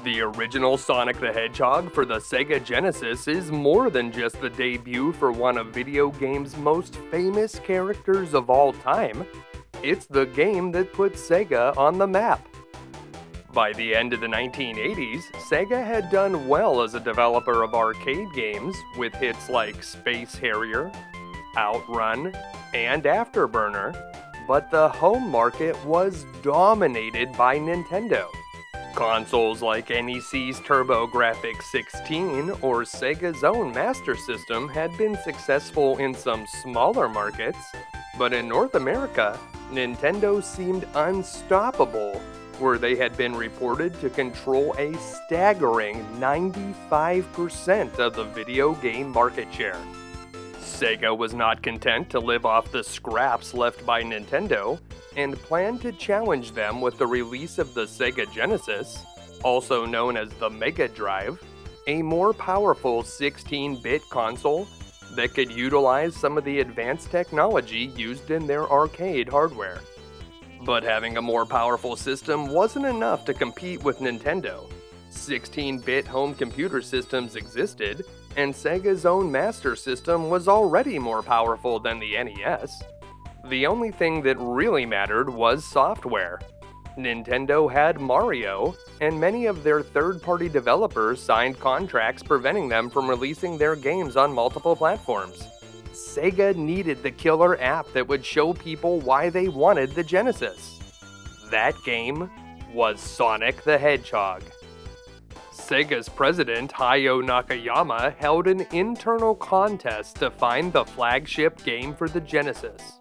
The original Sonic the Hedgehog for the Sega Genesis is more than just the debut for one of video games' most famous characters of all time. It's the game that put Sega on the map. By the end of the 1980s, Sega had done well as a developer of arcade games with hits like Space Harrier, Outrun, and Afterburner, but the home market was dominated by Nintendo. Consoles like NEC's TurboGrafx-16 or Sega's own Master System had been successful in some smaller markets, but in North America, Nintendo seemed unstoppable, where they had been reported to control a staggering 95% of the video game market share. Sega was not content to live off the scraps left by Nintendo, and planned to challenge them with the release of the Sega Genesis, also known as the Mega Drive, a more powerful 16-bit console that could utilize some of the advanced technology used in their arcade hardware. But having a more powerful system wasn't enough to compete with Nintendo. 16-bit home computer systems existed, and Sega's own Master System was already more powerful than the NES. The only thing that really mattered was software. Nintendo had Mario, and many of their third-party developers signed contracts preventing them from releasing their games on multiple platforms. Sega needed the killer app that would show people why they wanted the Genesis. That game was Sonic the Hedgehog. Sega's president, Hayao Nakayama, held an internal contest to find the flagship game for the Genesis.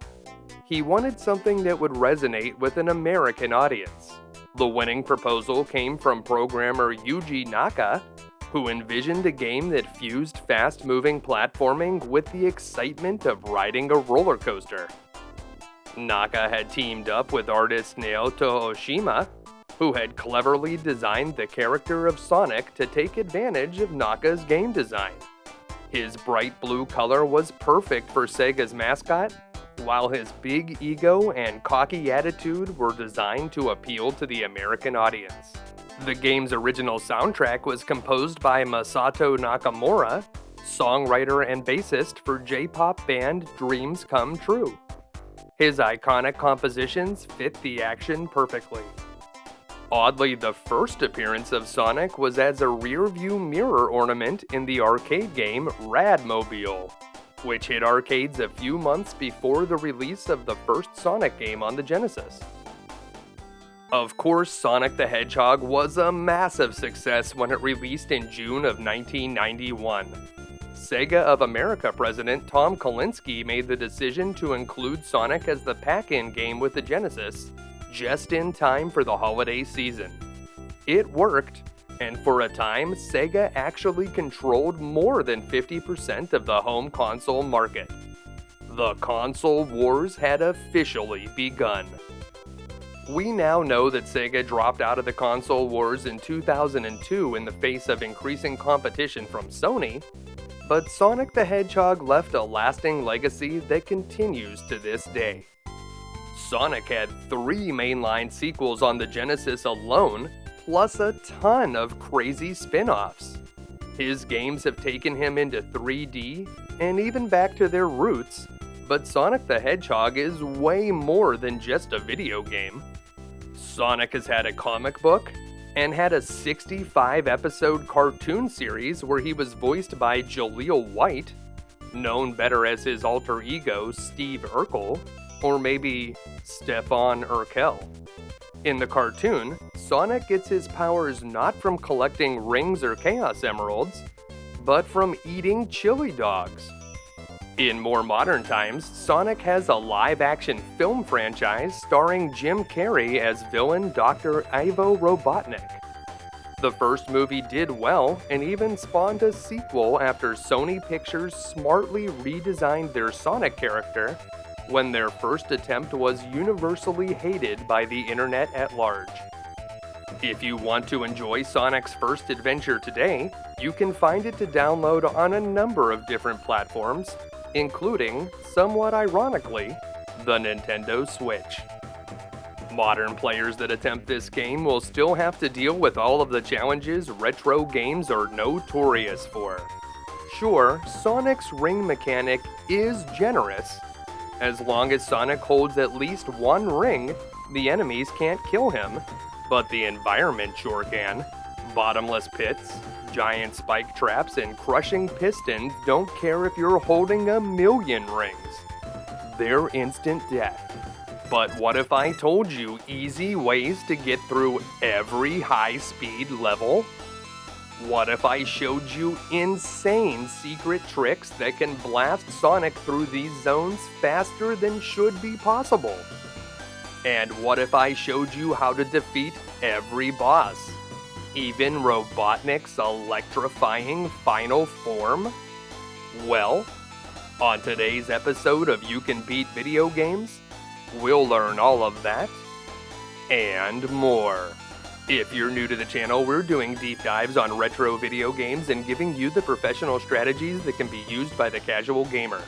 He wanted something that would resonate with an American audience. The winning proposal came from programmer Yuji Naka, who envisioned a game that fused fast-moving platforming with the excitement of riding a roller coaster. Naka had teamed up with artist Naoto Oshima, who had cleverly designed the character of Sonic to take advantage of Naka's game design. His bright blue color was perfect for Sega's mascot, while his big ego and cocky attitude were designed to appeal to the American audience. The game's original soundtrack was composed by Masato Nakamura, songwriter and bassist for J-pop band Dreams Come True. His iconic compositions fit the action perfectly. Oddly, the first appearance of Sonic was as a rear-view mirror ornament in the arcade game Radmobile, which hit arcades a few months before the release of the first Sonic game on the Genesis. Of course, Sonic the Hedgehog was a massive success when it released in June of 1991. Sega of America president Tom Kalinske made the decision to include Sonic as the pack-in game with the Genesis, just in time for the holiday season. It worked, and for a time, Sega actually controlled more than 50% of the home console market. The console wars had officially begun. We now know that Sega dropped out of the console wars in 2002 in the face of increasing competition from Sony, but Sonic the Hedgehog left a lasting legacy that continues to this day. Sonic had 3 mainline sequels on the Genesis alone, plus a ton of crazy spin-offs. His games have taken him into 3D and even back to their roots, but Sonic the Hedgehog is way more than just a video game. Sonic has had a comic book and had a 65-episode cartoon series where he was voiced by Jaleel White, known better as his alter ego Steve Urkel, or maybe Stefan Urkel. In the cartoon, Sonic gets his powers not from collecting rings or Chaos Emeralds, but from eating chili dogs. In more modern times, Sonic has a live-action film franchise starring Jim Carrey as villain Dr. Ivo Robotnik. The first movie did well and even spawned a sequel after Sony Pictures smartly redesigned their Sonic character when their first attempt was universally hated by the internet at large. If you want to enjoy Sonic's first adventure today, you can find it to download on a number of different platforms, including, somewhat ironically, the Nintendo Switch. Modern players that attempt this game will still have to deal with all of the challenges retro games are notorious for. Sure, Sonic's ring mechanic is generous. As long as Sonic holds at least one ring, the enemies can't kill him, but the environment sure can. Bottomless pits, giant spike traps, and crushing pistons don't care if you're holding a million rings. They're instant death. But what if I told you easy ways to get through every high-speed level? What if I showed you insane secret tricks that can blast Sonic through these zones faster than should be possible? And what if I showed you how to defeat every boss? Even Robotnik's electrifying final form? Well, on today's episode of You Can Beat Video Games, we'll learn all of that and more. If you're new to the channel, we're doing deep dives on retro video games and giving you the professional strategies that can be used by the casual gamer.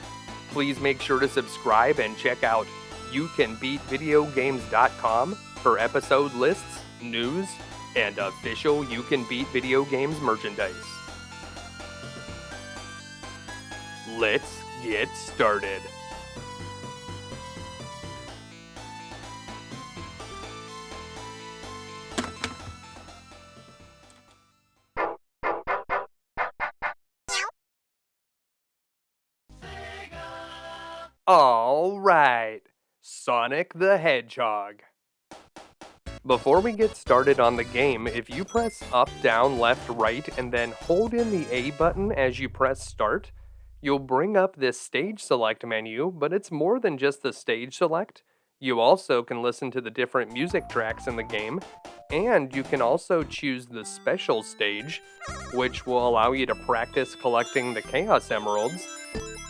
Please make sure to subscribe and check out YouCanBeatVideoGames.com for episode lists, news, and official You Can Beat Video Games merchandise. Let's get started. Alright, Sonic the Hedgehog. Before we get started on the game, if you press up, down, left, right, and then hold in the A button as you press start, you'll bring up this stage select menu, but it's more than just the stage select. You also can listen to the different music tracks in the game, and you can also choose the special stage, which will allow you to practice collecting the Chaos Emeralds.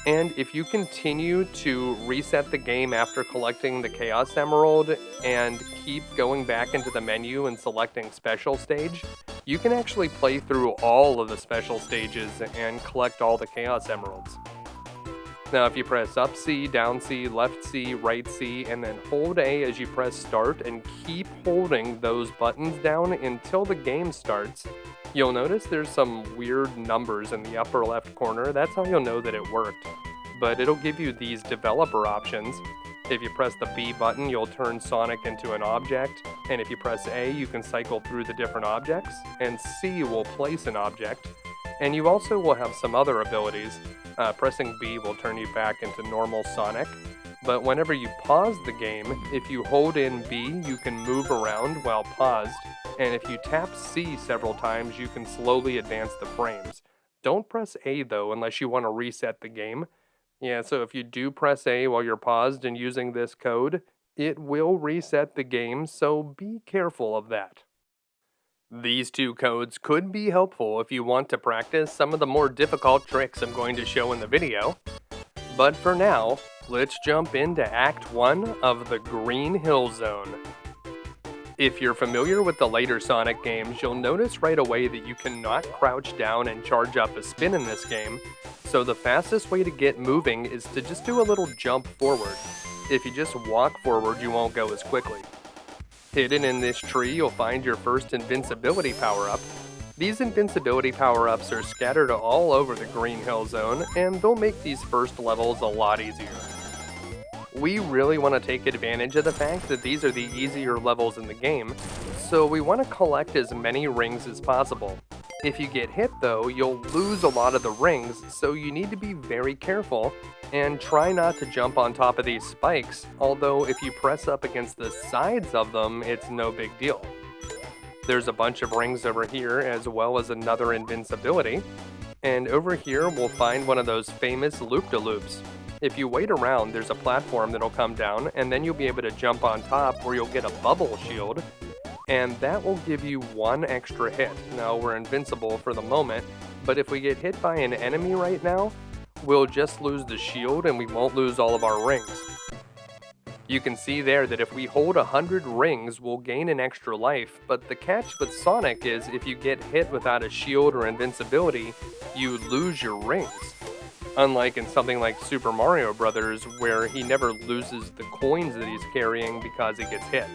And if you continue to reset the game after collecting the Chaos Emerald and keep going back into the menu and selecting Special Stage, you can actually play through all of the special stages and collect all the Chaos Emeralds. Now if you press up C, down C, left C, right C, and then hold A as you press start and keep holding those buttons down until the game starts, you'll notice there's some weird numbers in the upper left corner. That's how you'll know that it worked. But it'll give you these developer options. If you press the B button, you'll turn Sonic into an object. And if you press A, you can cycle through the different objects. And C will place an object. And you also will have some other abilities. Pressing B will turn you back into normal Sonic. But whenever you pause the game, if you hold in B, you can move around while paused. And if you tap C several times, you can slowly advance the frames. Don't press A though, unless you want to reset the game. Yeah, so if you do press A while you're paused and using this code, it will reset the game, so be careful of that. These two codes could be helpful if you want to practice some of the more difficult tricks I'm going to show in the video. But for now, let's jump into Act 1 of the Green Hill Zone. If you're familiar with the later Sonic games, you'll notice right away that you cannot crouch down and charge up a spin in this game, so the fastest way to get moving is to just do a little jump forward. If you just walk forward, you won't go as quickly. Hidden in this tree, you'll find your first invincibility power-up. These invincibility power-ups are scattered all over the Green Hill Zone, and they'll make these first levels a lot easier. We really want to take advantage of the fact that these are the easier levels in the game, so we want to collect as many rings as possible. If you get hit though, you'll lose a lot of the rings, so you need to be very careful and try not to jump on top of these spikes, although if you press up against the sides of them, it's no big deal. There's a bunch of rings over here as well as another invincibility, and over here we'll find one of those famous loop-de-loops. If you wait around, there's a platform that'll come down, and then you'll be able to jump on top where you'll get a bubble shield, and that will give you one extra hit. Now, we're invincible for the moment, but if we get hit by an enemy right now, we'll just lose the shield and we won't lose all of our rings. You can see there that if we hold 100 rings, we'll gain an extra life, but the catch with Sonic is if you get hit without a shield or invincibility, you lose your rings. Unlike in something like Super Mario Bros., where he never loses the coins that he's carrying because he gets hit.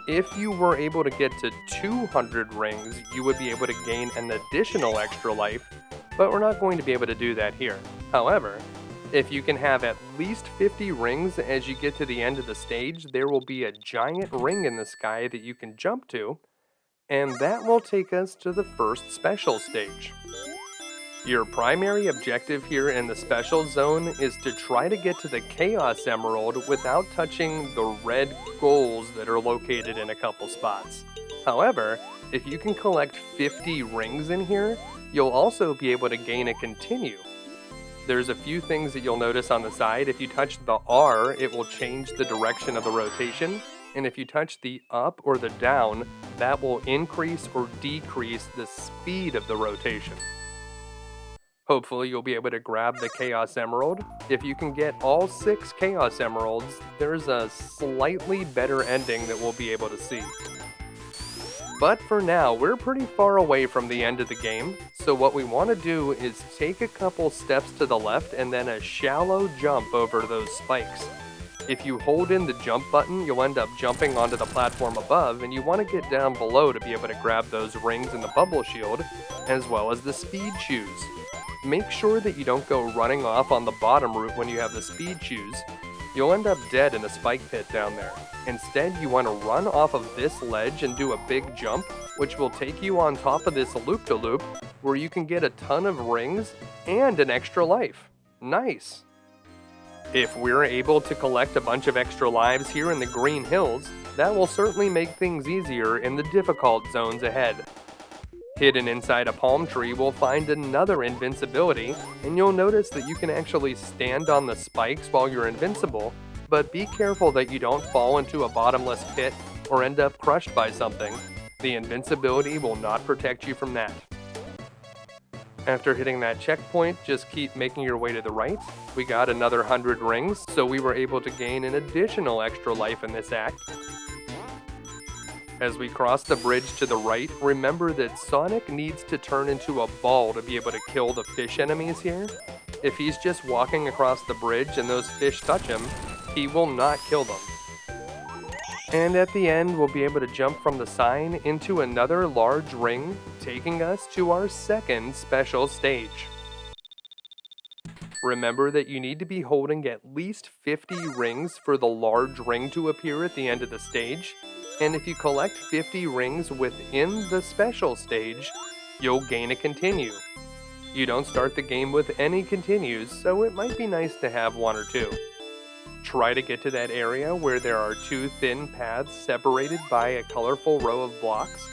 If you were able to get to 200 rings, you would be able to gain an additional extra life, but we're not going to be able to do that here. However, if you can have at least 50 rings as you get to the end of the stage, there will be a giant ring in the sky that you can jump to, and that will take us to the first special stage. Your primary objective here in the special zone is to try to get to the Chaos Emerald without touching the red goals that are located in a couple spots. However, if you can collect 50 rings in here, you'll also be able to gain a continue. There's a few things that you'll notice on the side. If you touch the R, it will change the direction of the rotation, and if you touch the up or the down, that will increase or decrease the speed of the rotation. Hopefully you'll be able to grab the Chaos Emerald. If you can get all 6 Chaos Emeralds, there's a slightly better ending that we'll be able to see. But for now, we're pretty far away from the end of the game, so what we want to do is take a couple steps to the left and then a shallow jump over those spikes. If you hold in the jump button, you'll end up jumping onto the platform above, and you want to get down below to be able to grab those rings in the bubble shield, as well as the speed shoes. Make sure that you don't go running off on the bottom route when you have the speed shoes. You'll end up dead in the spike pit down there. Instead, you want to run off of this ledge and do a big jump, which will take you on top of this loop-de-loop, where you can get a ton of rings and an extra life. Nice! If we're able to collect a bunch of extra lives here in the Green Hills, that will certainly make things easier in the difficult zones ahead. Hidden inside a palm tree, we'll find another invincibility, and you'll notice that you can actually stand on the spikes while you're invincible, but be careful that you don't fall into a bottomless pit or end up crushed by something. The invincibility will not protect you from that. After hitting that checkpoint, just keep making your way to the right. We got another 100 rings, so we were able to gain an additional extra life in this act. As we cross the bridge to the right, remember that Sonic needs to turn into a ball to be able to kill the fish enemies here. If he's just walking across the bridge and those fish touch him, he will not kill them. And at the end, we'll be able to jump from the sign into another large ring, taking us to our second special stage. Remember that you need to be holding at least 50 rings for the large ring to appear at the end of the stage. And if you collect 50 rings within the special stage, you'll gain a continue. You don't start the game with any continues, so it might be nice to have 1 or 2. Try to get to that area where there are 2 thin paths separated by a colorful row of blocks.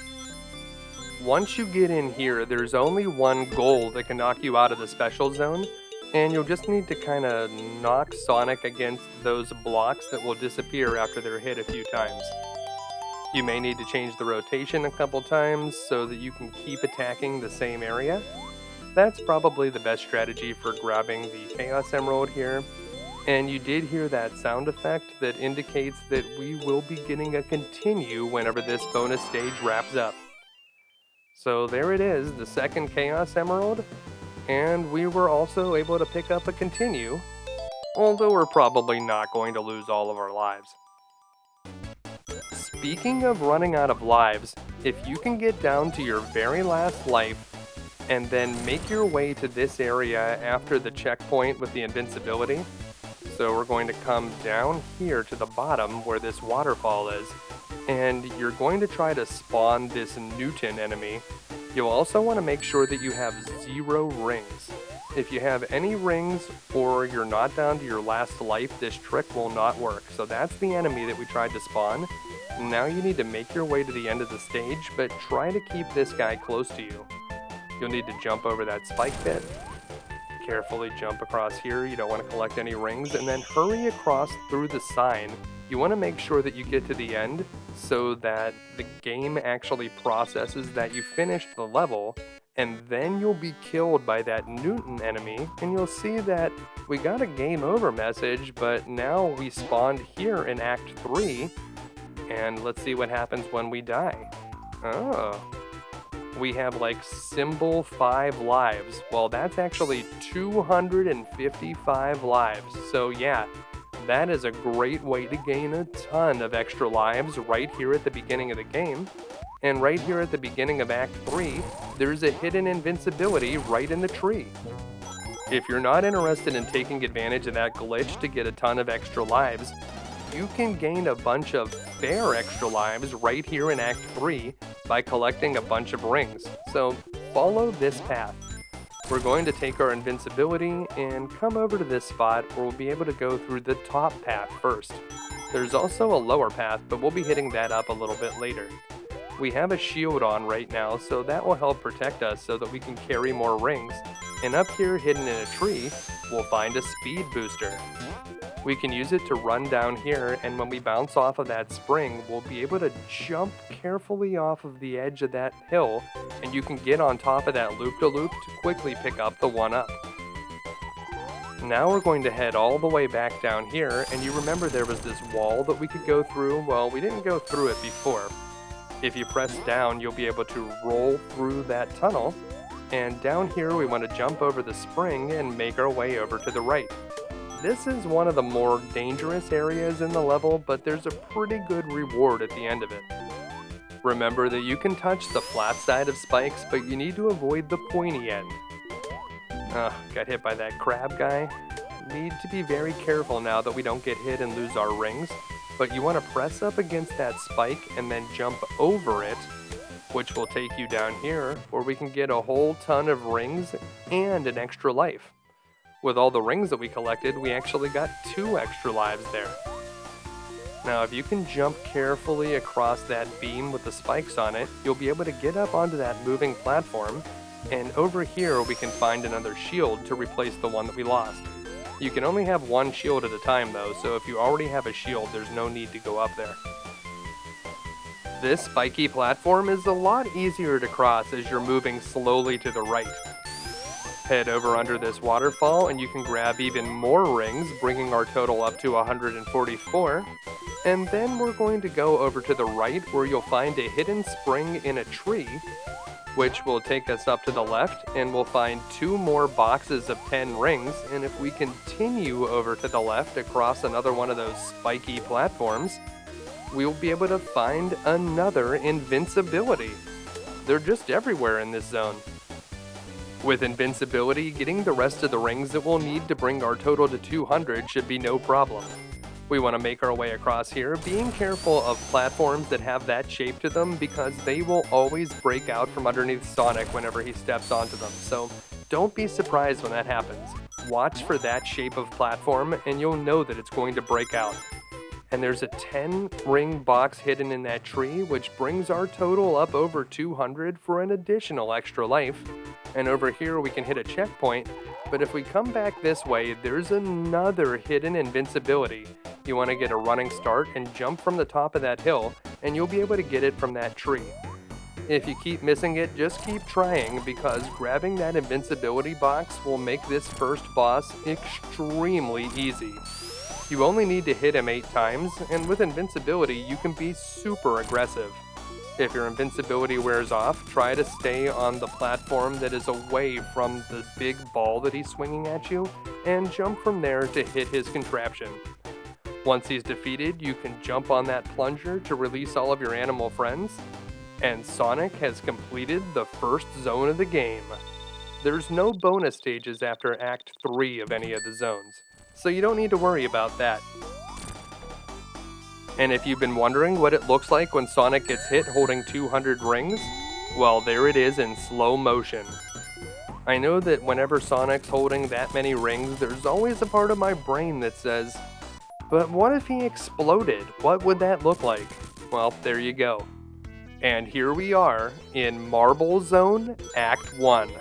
Once you get in here, there's only 1 goal that can knock you out of the special zone, and you'll just need to kind of knock Sonic against those blocks that will disappear after they're hit a few times. You may need to change the rotation a couple times so that you can keep attacking the same area. That's probably the best strategy for grabbing the Chaos Emerald here. And you did hear that sound effect that indicates that we will be getting a continue whenever this bonus stage wraps up. So there it is, the second Chaos Emerald, and we were also able to pick up a continue, although we're probably not going to lose all of our lives. Speaking of running out of lives, if you can get down to your very last life and then make your way to this area after the checkpoint with the invincibility, so we're going to come down here to the bottom where this waterfall is, and you're going to try to spawn this Newton enemy. You'll also want to make sure that you have 0 rings. If you have any rings or you're not down to your last life, this trick will not work. So that's the enemy that we tried to spawn. Now you need to make your way to the end of the stage, but try to keep this guy close to you. You'll need to jump over that spike pit. Carefully jump across here, you don't want to collect any rings, and then hurry across through the sign. You want to make sure that you get to the end so that the game actually processes that you finished the level, and then you'll be killed by that Newton enemy, and you'll see that we got a game over message, but now we spawned here in Act 3, and let's see what happens when we die. Oh. We have like symbol 5 lives. Well, that's actually 255 lives. So yeah, That is a great way to gain a ton of extra lives right here at the beginning of the game. And right here at the beginning of Act 3, there's a hidden invincibility right in the tree. If you're not interested in taking advantage of that glitch to get a ton of extra lives, you can gain a bunch of fair extra lives right here in Act 3 by collecting a bunch of rings. So follow this path. We're going to take our invincibility and come over to this spot where we'll be able to go through the top path first. There's also a lower path, but we'll be hitting that up a little bit later. We have a shield on right now, so that will help protect us so that we can carry more rings. And up here, hidden in a tree, we'll find a speed booster. We can use it to run down here, and when we bounce off of that spring, we'll be able to jump carefully off of the edge of that hill, and you can get on top of that loop-de-loop to quickly pick up the 1-up. Now we're going to head all the way back down here, and you remember there was this wall that we could go through? Well, we didn't go through it before. If you press down, you'll be able to roll through that tunnel, and down here we want to jump over the spring and make our way over to the right. This is one of the more dangerous areas in the level, but there's a pretty good reward at the end of it. Remember that you can touch the flat side of spikes, but you need to avoid the pointy end. Got hit by that crab guy. Need to be very careful now that we don't get hit and lose our rings, but you want to press up against that spike and then jump over it, which will take you down here, where we can get a whole ton of rings and an extra life. With all the rings that we collected, we actually got 2 extra lives there. Now, if you can jump carefully across that beam with the spikes on it, you'll be able to get up onto that moving platform, and over here we can find another shield to replace the one that we lost. You can only have 1 shield at a time though, so if you already have a shield, there's no need to go up there. This spiky platform is a lot easier to cross as you're moving slowly to the right. Head over under this waterfall and you can grab even more rings, bringing our total up to 144. And then we're going to go over to the right where you'll find a hidden spring in a tree, which will take us up to the left, and we'll find 2 more boxes of 10 rings, and if we continue over to the left across another one of those spiky platforms, we'll be able to find another invincibility. They're just everywhere in this zone. With invincibility, getting the rest of the rings that we'll need to bring our total to 200 should be no problem. We want to make our way across here, being careful of platforms that have that shape to them because they will always break out from underneath Sonic whenever he steps onto them, so don't be surprised when that happens. Watch for that shape of platform and you'll know that it's going to break out. And there's a 10 ring box hidden in that tree, which brings our total up over 200 for an additional extra life. And over here we can hit a checkpoint, but if we come back this way, there's another hidden invincibility. You want to get a running start and jump from the top of that hill, and you'll be able to get it from that tree. If you keep missing it, just keep trying, because grabbing that invincibility box will make this first boss extremely easy. You only need to hit him 8 times, and with invincibility, you can be super aggressive. If your invincibility wears off, try to stay on the platform that is away from the big ball that he's swinging at you, and jump from there to hit his contraption. Once he's defeated, you can jump on that plunger to release all of your animal friends, and Sonic has completed the first zone of the game. There's no bonus stages after Act 3 of any of the zones, so you don't need to worry about that. And if you've been wondering what it looks like when Sonic gets hit holding 200 rings, well, there it is in slow motion. I know that whenever Sonic's holding that many rings, there's always a part of my brain that says, but what if he exploded? What would that look like? Well, there you go. And here we are in Marble Zone, Act 1.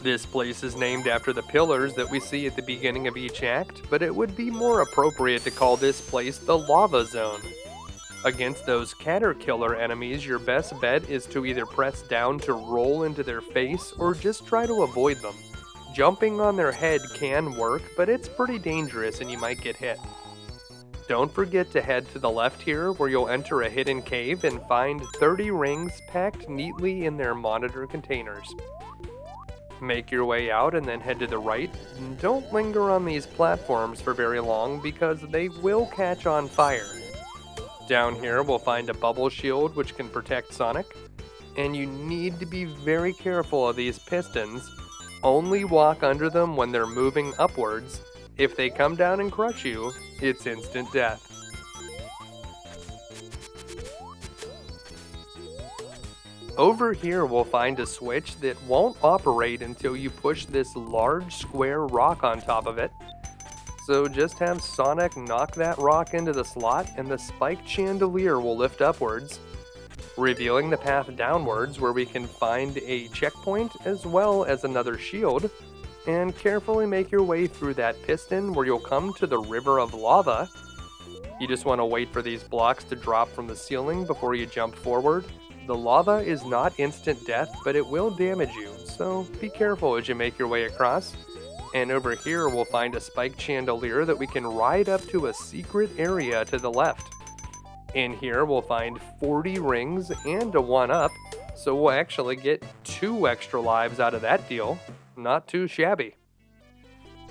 This place is named after the pillars that we see at the beginning of each act, but it would be more appropriate to call this place the Lava Zone. Against those caterpillar enemies, your best bet is to either press down to roll into their face or just try to avoid them. Jumping on their head can work, but it's pretty dangerous and you might get hit. Don't forget to head to the left here where you'll enter a hidden cave and find 30 rings packed neatly in their monitor containers. Make your way out and then head to the right. Don't linger on these platforms for very long because they will catch on fire. Down here we'll find a bubble shield which can protect Sonic. And you need to be very careful of these pistons. Only walk under them when they're moving upwards. If they come down and crush you, it's instant death. Over here we'll find a switch that won't operate until you push this large square rock on top of it. So just have Sonic knock that rock into the slot and the spiked chandelier will lift upwards, revealing the path downwards where we can find a checkpoint as well as another shield, and carefully make your way through that piston where you'll come to the river of lava. You just want to wait for these blocks to drop from the ceiling before you jump forward. The lava is not instant death, but it will damage you, so be careful as you make your way across. And over here we'll find a spiked chandelier that we can ride up to a secret area to the left. In here we'll find 40 rings and a 1-up, so we'll actually get 2 extra lives out of that deal. Not too shabby.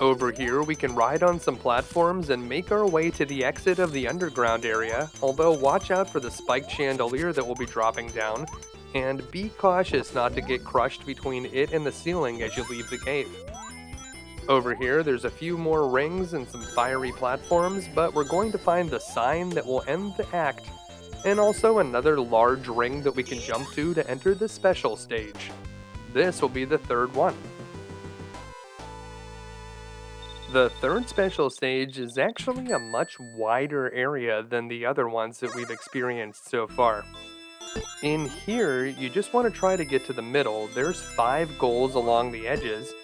Over here we can ride on some platforms and make our way to the exit of the underground area, although watch out for the spiked chandelier that will be dropping down, and be cautious not to get crushed between it and the ceiling as you leave the cave. Over here there's a few more rings and some fiery platforms, but we're going to find the sign that will end the act, and also another large ring that we can jump to enter the special stage. This will be the third one. The third special stage is actually a much wider area than the other ones that we've experienced so far. In here, you just want to try to get to the middle. There's 5 goals along the edges,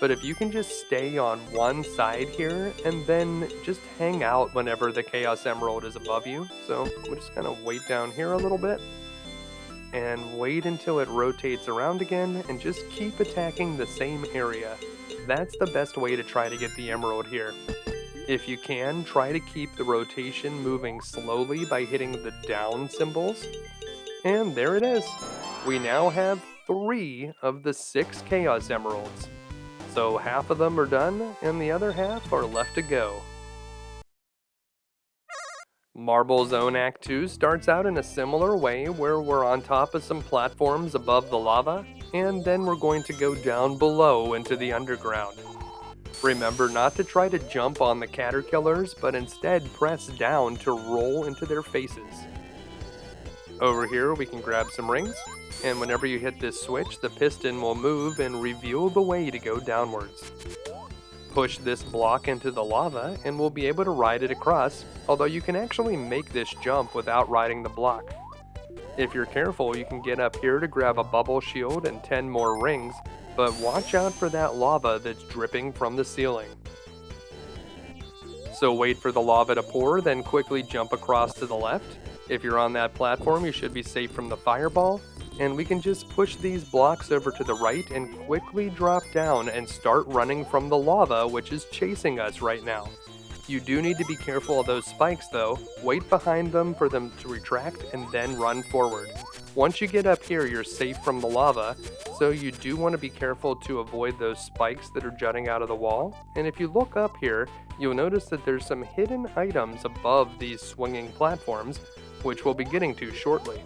but if you can just stay on one side here and then just hang out whenever the Chaos Emerald is above you. So we'll just kind of wait down here a little bit and wait until it rotates around again and just keep attacking the same area. That's the best way to try to get the emerald here. If you can, try to keep the rotation moving slowly by hitting the down symbols. And there it is. We now have 3 of the 6 Chaos Emeralds. So half of them are done, and the other half are left to go. Marble Zone Act 2 starts out in a similar way where we're on top of some platforms above the lava, and then we're going to go down below into the underground. Remember not to try to jump on the caterpillars, but instead press down to roll into their faces. Over here we can grab some rings, and whenever you hit this switch, the piston will move and reveal the way to go downwards. Push this block into the lava and we'll be able to ride it across, although you can actually make this jump without riding the block. If you're careful, you can get up here to grab a bubble shield and 10 more rings, but watch out for that lava that's dripping from the ceiling. So wait for the lava to pour, then quickly jump across to the left. If you're on that platform, you should be safe from the fireball, and we can just push these blocks over to the right and quickly drop down and start running from the lava, which is chasing us right now. You do need to be careful of those spikes though. Wait behind them for them to retract and then run forward. Once you get up here, you're safe from the lava, so you do want to be careful to avoid those spikes that are jutting out of the wall. And if you look up here, you'll notice that there's some hidden items above these swinging platforms, which we'll be getting to shortly.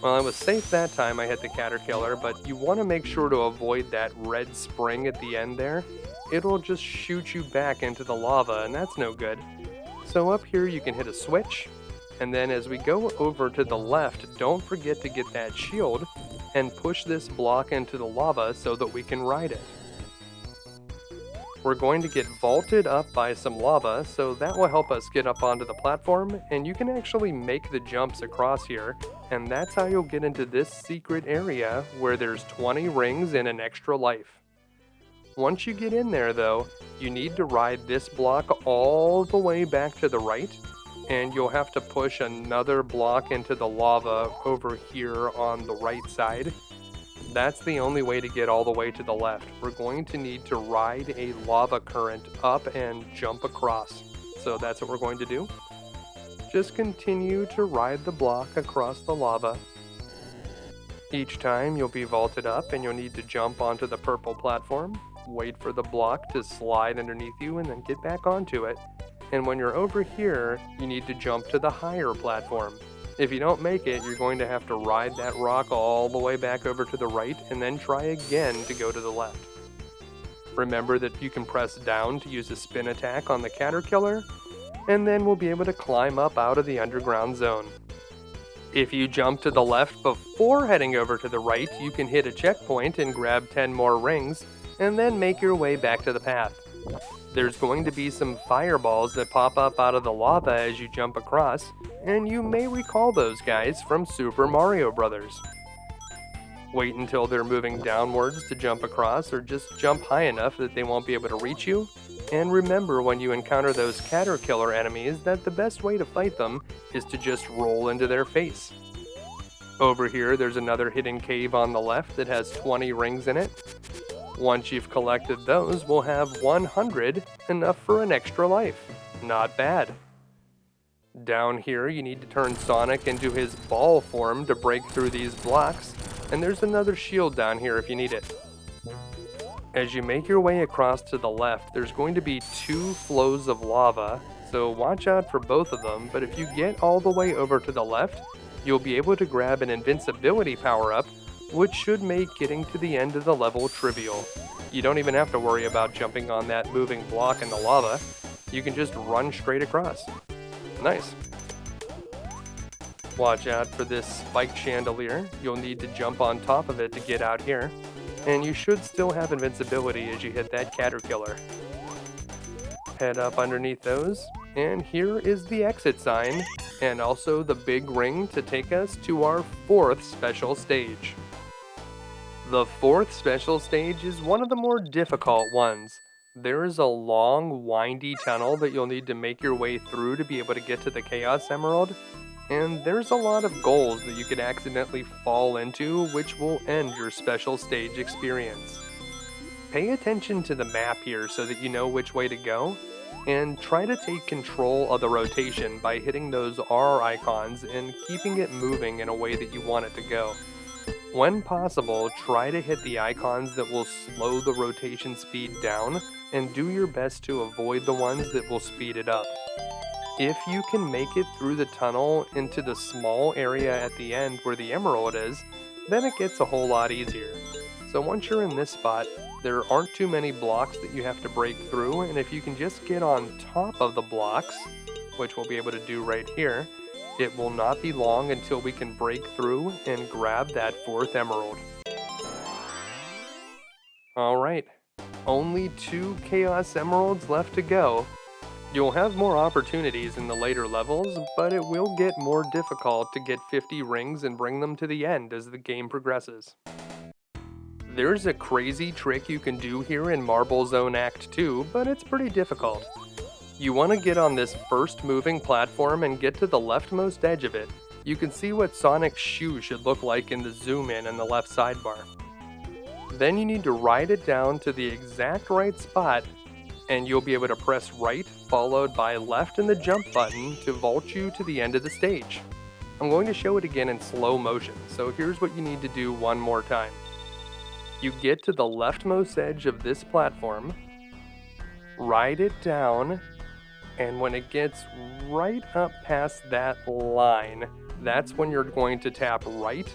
Well, I was safe that time I hit the caterpillar, but you want to make sure to avoid that red spring at the end there. It'll just shoot you back into the lava, and that's no good. So up here you can hit a switch, and then as we go over to the left, don't forget to get that shield and push this block into the lava so that we can ride it. We're going to get vaulted up by some lava, so that will help us get up onto the platform, and you can actually make the jumps across here, and that's how you'll get into this secret area where there's 20 rings and an extra life. Once you get in there though, you need to ride this block all the way back to the right, and you'll have to push another block into the lava over here on the right side. That's the only way to get all the way to the left. We're going to need to ride a lava current up and jump across. So that's what we're going to do. Just continue to ride the block across the lava. Each time you'll be vaulted up and you'll need to jump onto the purple platform, wait for the block to slide underneath you and then get back onto it. And when you're over here, you need to jump to the higher platform. If you don't make it, you're going to have to ride that rock all the way back over to the right and then try again to go to the left. Remember that you can press down to use a spin attack on the Caterkiller, and then we'll be able to climb up out of the underground zone. If you jump to the left before heading over to the right, you can hit a checkpoint and grab 10 more rings, and then make your way back to the path. There's going to be some fireballs that pop up out of the lava as you jump across, and you may recall those guys from Super Mario Bros. Wait until they're moving downwards to jump across, or just jump high enough that they won't be able to reach you. And remember when you encounter those Caterkiller enemies that the best way to fight them is to just roll into their face. Over here there's another hidden cave on the left that has 20 rings in it. Once you've collected those, we'll have 100, enough for an extra life. Not bad. Down here you need to turn Sonic into his ball form to break through these blocks, and there's another shield down here if you need it. As you make your way across to the left, there's going to be 2 flows of lava, so watch out for both of them, but if you get all the way over to the left, you'll be able to grab an invincibility power-up, which should make getting to the end of the level trivial. You don't even have to worry about jumping on that moving block in the lava, you can just run straight across. Nice. Watch out for this spiked chandelier, you'll need to jump on top of it to get out here. And you should still have invincibility as you hit that Caterkiller. Head up underneath those, and here is the exit sign, and also the big ring to take us to our 4th special stage. The 4th special stage is one of the more difficult ones. There is a long, windy tunnel that you'll need to make your way through to be able to get to the Chaos Emerald, and there's a lot of goals that you could accidentally fall into, which will end your special stage experience. Pay attention to the map here so that you know which way to go, and try to take control of the rotation by hitting those R icons and keeping it moving in a way that you want it to go. When possible, try to hit the icons that will slow the rotation speed down, and do your best to avoid the ones that will speed it up. If you can make it through the tunnel into the small area at the end where the emerald is, then it gets a whole lot easier. So once you're in this spot, there aren't too many blocks that you have to break through, and if you can just get on top of the blocks, which we'll be able to do right here, it will not be long until we can break through and grab that 4th emerald. Alright, only 2 Chaos Emeralds left to go. You'll have more opportunities in the later levels, but it will get more difficult to get 50 rings and bring them to the end as the game progresses. There's a crazy trick you can do here in Marble Zone Act 2, but it's pretty difficult. You want to get on this first moving platform and get to the leftmost edge of it. You can see what Sonic's shoe should look like in the zoom in the left sidebar. Then you need to ride it down to the exact right spot, and you'll be able to press right followed by left in the jump button to vault you to the end of the stage. I'm going to show it again in slow motion, so here's what you need to do one more time. You get to the leftmost edge of this platform, ride it down, and when it gets right up past that line, that's when you're going to tap right,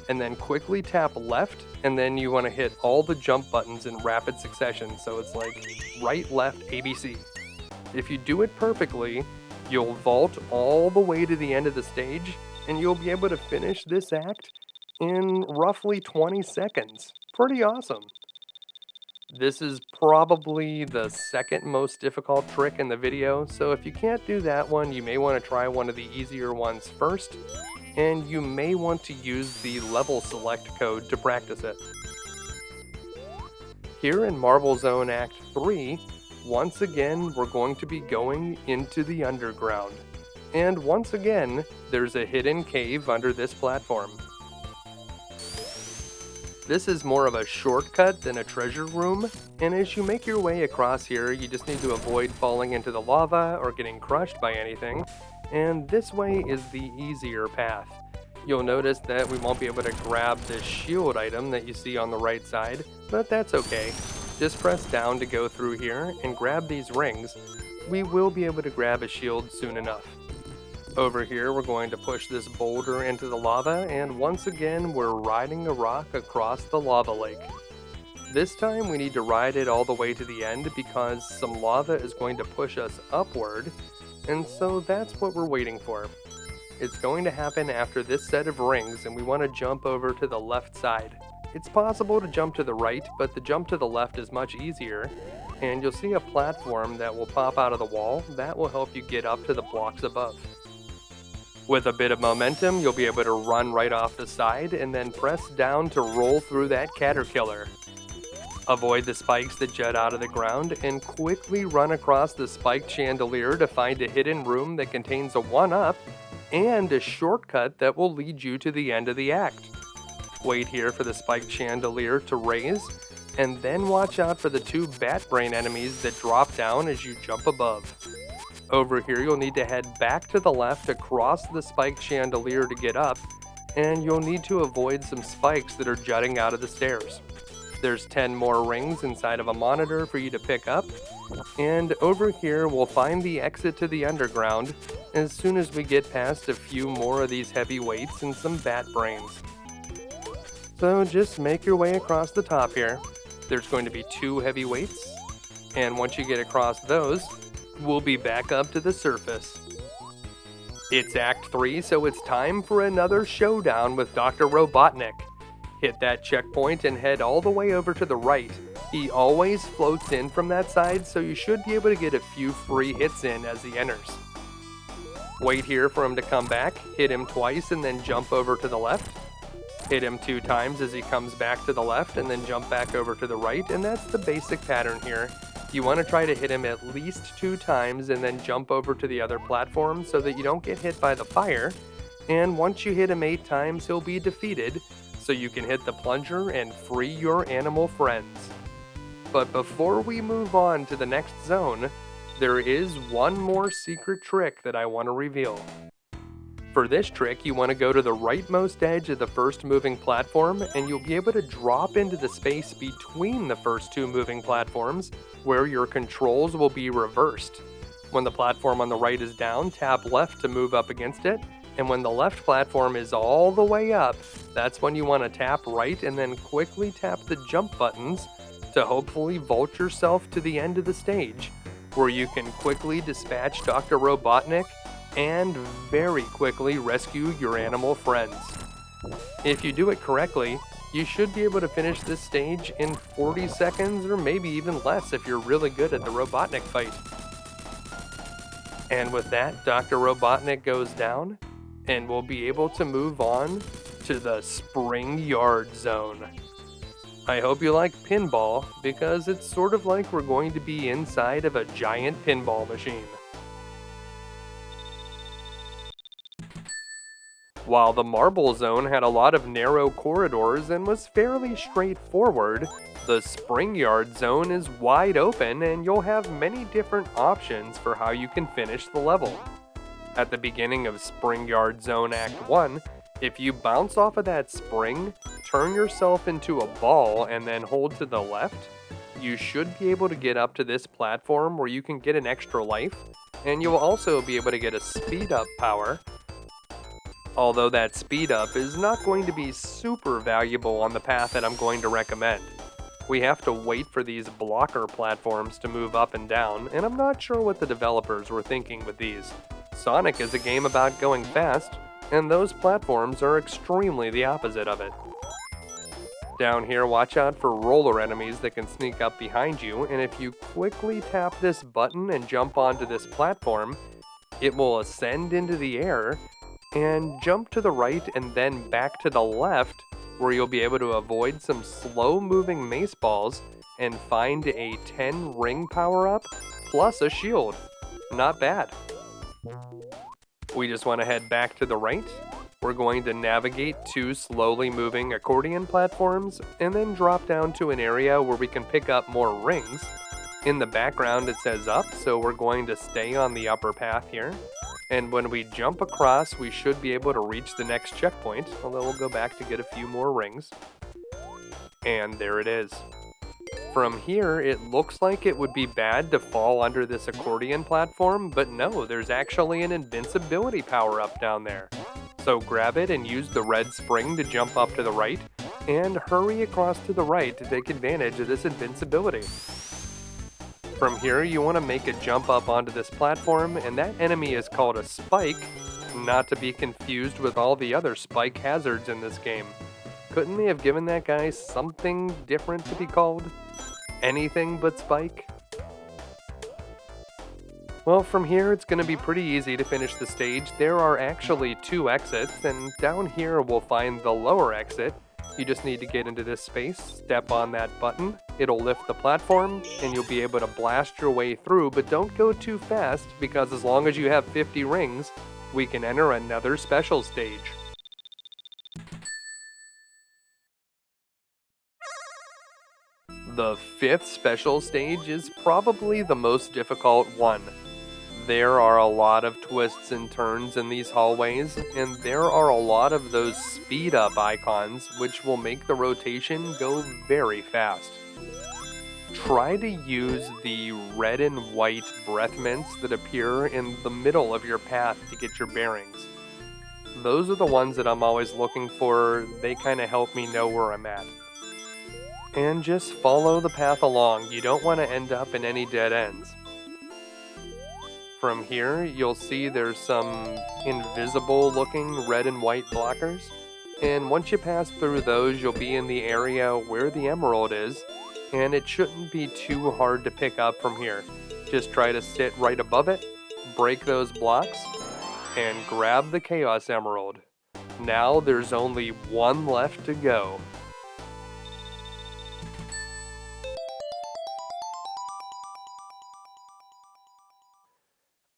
and then quickly tap left, and then you want to hit all the jump buttons in rapid succession, so it's like right, left, ABC. If you do it perfectly, you'll vault all the way to the end of the stage, and you'll be able to finish this act in roughly 20 seconds. Pretty awesome. This is probably the 2nd most difficult trick in the video, so if you can't do that one, you may want to try one of the easier ones first, and you may want to use the level select code to practice it. Here in Marble Zone Act 3, once again we're going to be going into the underground. And once again, there's a hidden cave under this platform. This is more of a shortcut than a treasure room, and as you make your way across here, you just need to avoid falling into the lava or getting crushed by anything, and this way is the easier path. You'll notice that we won't be able to grab this shield item that you see on the right side, but that's okay. Just press down to go through here and grab these rings. We will be able to grab a shield soon enough. Over here, we're going to push this boulder into the lava, and once again, we're riding a rock across the lava lake. This time, we need to ride it all the way to the end because some lava is going to push us upward, and so that's what we're waiting for. It's going to happen after this set of rings, and we want to jump over to the left side. It's possible to jump to the right, but the jump to the left is much easier, and you'll see a platform that will pop out of the wall. That will help you get up to the blocks above. With a bit of momentum, you'll be able to run right off the side and then press down to roll through that caterpillar. Avoid the spikes that jut out of the ground and quickly run across the spiked chandelier to find a hidden room that contains a 1-up and a shortcut that will lead you to the end of the act. Wait here for the spiked chandelier to raise, and then watch out for the 2 bat brain enemies that drop down as you jump above. Over here, you'll need to head back to the left across the spiked chandelier to get up, and you'll need to avoid some spikes that are jutting out of the stairs. There's 10 more rings inside of a monitor for you to pick up, and over here we'll find the exit to the underground as soon as we get past a few more of these heavy weights and some bat brains. So just make your way across the top here. There's going to be 2 heavy weights, and once you get across those, we'll be back up to the surface. It's Act 3, so it's time for another showdown with Dr. Robotnik. Hit that checkpoint and head all the way over to the right. He always floats in from that side, so you should be able to get a few free hits in as he enters. Wait here for him to come back, hit him twice and then jump over to the left. Hit him 2 times as he comes back to the left and then jump back over to the right, and that's the basic pattern here. You want to try to hit him at least 2 times and then jump over to the other platform so that you don't get hit by the fire. And once you hit him 8 times, he'll be defeated, so you can hit the plunger and free your animal friends. But before we move on to the next zone, there is one more secret trick that I want to reveal. For this trick, you want to go to the rightmost edge of the first moving platform, and you'll be able to drop into the space between the first 2 moving platforms, where your controls will be reversed. When the platform on the right is down, tap left to move up against it, and when the left platform is all the way up, that's when you want to tap right and then quickly tap the jump buttons to hopefully vault yourself to the end of the stage, where you can quickly dispatch Dr. Robotnik and very quickly rescue your animal friends. If you do it correctly, you should be able to finish this stage in 40 seconds or maybe even less if you're really good at the Robotnik fight. And with that, Dr. Robotnik goes down, and we'll be able to move on to the Spring Yard Zone. I hope you like pinball, because it's sort of like we're going to be inside of a giant pinball machine. While the Marble Zone had a lot of narrow corridors and was fairly straightforward, the Spring Yard Zone is wide open and you'll have many different options for how you can finish the level. At the beginning of Spring Yard Zone Act 1, if you bounce off of that spring, turn yourself into a ball and then hold to the left, you should be able to get up to this platform where you can get an extra life, and you'll also be able to get a speed up power. Although that speed up is not going to be super valuable on the path that I'm going to recommend. We have to wait for these blocker platforms to move up and down, and I'm not sure what the developers were thinking with these. Sonic is a game about going fast, and those platforms are extremely the opposite of it. Down here, watch out for roller enemies that can sneak up behind you, and if you quickly tap this button and jump onto this platform, it will ascend into the air and jump to the right and then back to the left, where you'll be able to avoid some slow-moving mace balls and find a 10 ring power-up plus a shield. Not bad. We just want to head back to the right. We're going to navigate 2 slowly moving accordion platforms and then drop down to an area where we can pick up more rings. In the background it says up, so we're going to stay on the upper path here. And when we jump across, we should be able to reach the next checkpoint, although we'll go back to get a few more rings. And there it is. From here, it looks like it would be bad to fall under this accordion platform, but no, there's actually an invincibility power-up down there. So grab it and use the red spring to jump up to the right, and hurry across to the right to take advantage of this invincibility. From here, you want to make a jump up onto this platform, and that enemy is called a spike, not to be confused with all the other spike hazards in this game. Couldn't they have given that guy something different to be called? Anything but Spike? Well, from here it's going to be pretty easy to finish the stage. There are actually 2 exits, and down here we'll find the lower exit. You just need to get into this space, step on that button, it'll lift the platform, and you'll be able to blast your way through, but don't go too fast, because as long as you have 50 rings, we can enter another special stage. The 5th special stage is probably the most difficult one. There are a lot of twists and turns in these hallways, and there are a lot of those speed up icons which will make the rotation go very fast. Try to use the red and white breath mints that appear in the middle of your path to get your bearings. Those are the ones that I'm always looking for. They kind of help me know where I'm at. And just follow the path along. You don't want to end up in any dead ends. From here, you'll see there's some invisible looking red and white blockers. And once you pass through those, you'll be in the area where the emerald is. And it shouldn't be too hard to pick up from here. Just try to sit right above it, break those blocks, and grab the Chaos Emerald. Now there's only one left to go.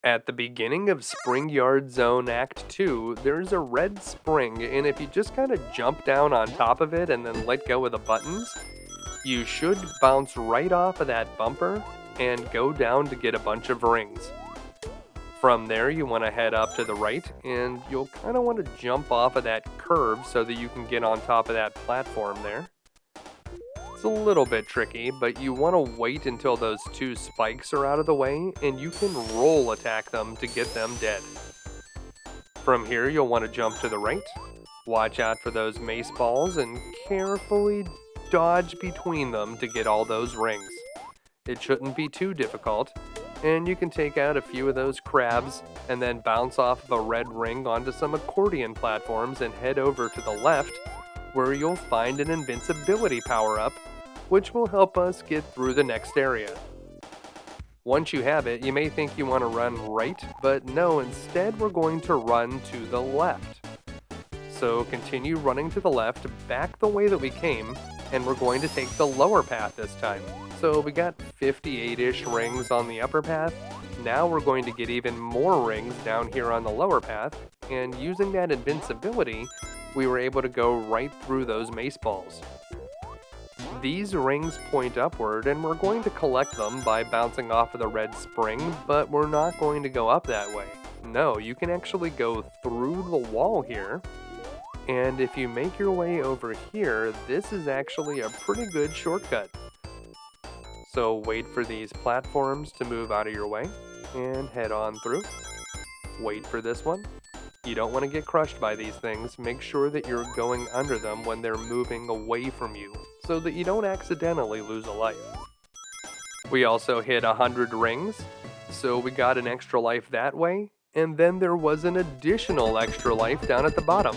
At the beginning of Springyard Zone Act 2, there's a red spring, and if you just kind of jump down on top of it and then let go of the buttons, you should bounce right off of that bumper and go down to get a bunch of rings. From there, you want to head up to the right, and you'll kind of want to jump off of that curve so that you can get on top of that platform there. It's a little bit tricky, but you want to wait until those 2 spikes are out of the way, and you can roll attack them to get them dead. From here, you'll want to jump to the right, watch out for those mace balls, and carefully dodge between them to get all those rings. It shouldn't be too difficult, and you can take out a few of those crabs, and then bounce off of a red ring onto some accordion platforms and head over to the left, where you'll find an invincibility power-up, which will help us get through the next area. Once you have it, you may think you want to run right, but no, instead we're going to run to the left. So continue running to the left, back the way that we came, and we're going to take the lower path this time. So we got 58-ish rings on the upper path. Now we're going to get even more rings down here on the lower path, and using that invincibility, we were able to go right through those mace balls. These rings point upward, and we're going to collect them by bouncing off of the red spring, but we're not going to go up that way. No, you can actually go through the wall here, and if you make your way over here, this is actually a pretty good shortcut. So wait for these platforms to move out of your way, and head on through. Wait for this one. You don't want to get crushed by these things. Make sure that you're going under them when they're moving away from you, so that you don't accidentally lose a life. We also hit 100 rings, so we got an extra life that way, and then there was an additional extra life down at the bottom.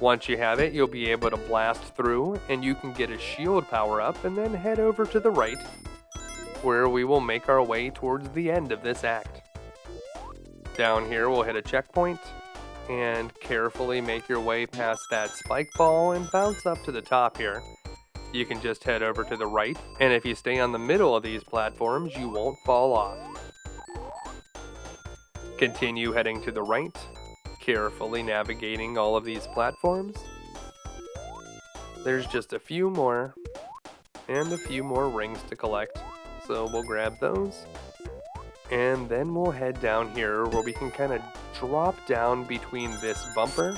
Once you have it, you'll be able to blast through, and you can get a shield power-up, and then head over to the right, where we will make our way towards the end of this act. Down here, we'll hit a checkpoint, and carefully make your way past that spike ball and bounce up to the top here. You can just head over to the right, and if you stay on the middle of these platforms, you won't fall off. Continue heading to the right, carefully navigating all of these platforms. There's just a few more, and a few more rings to collect, so we'll grab those. And then we'll head down here where we can kind of drop down between this bumper.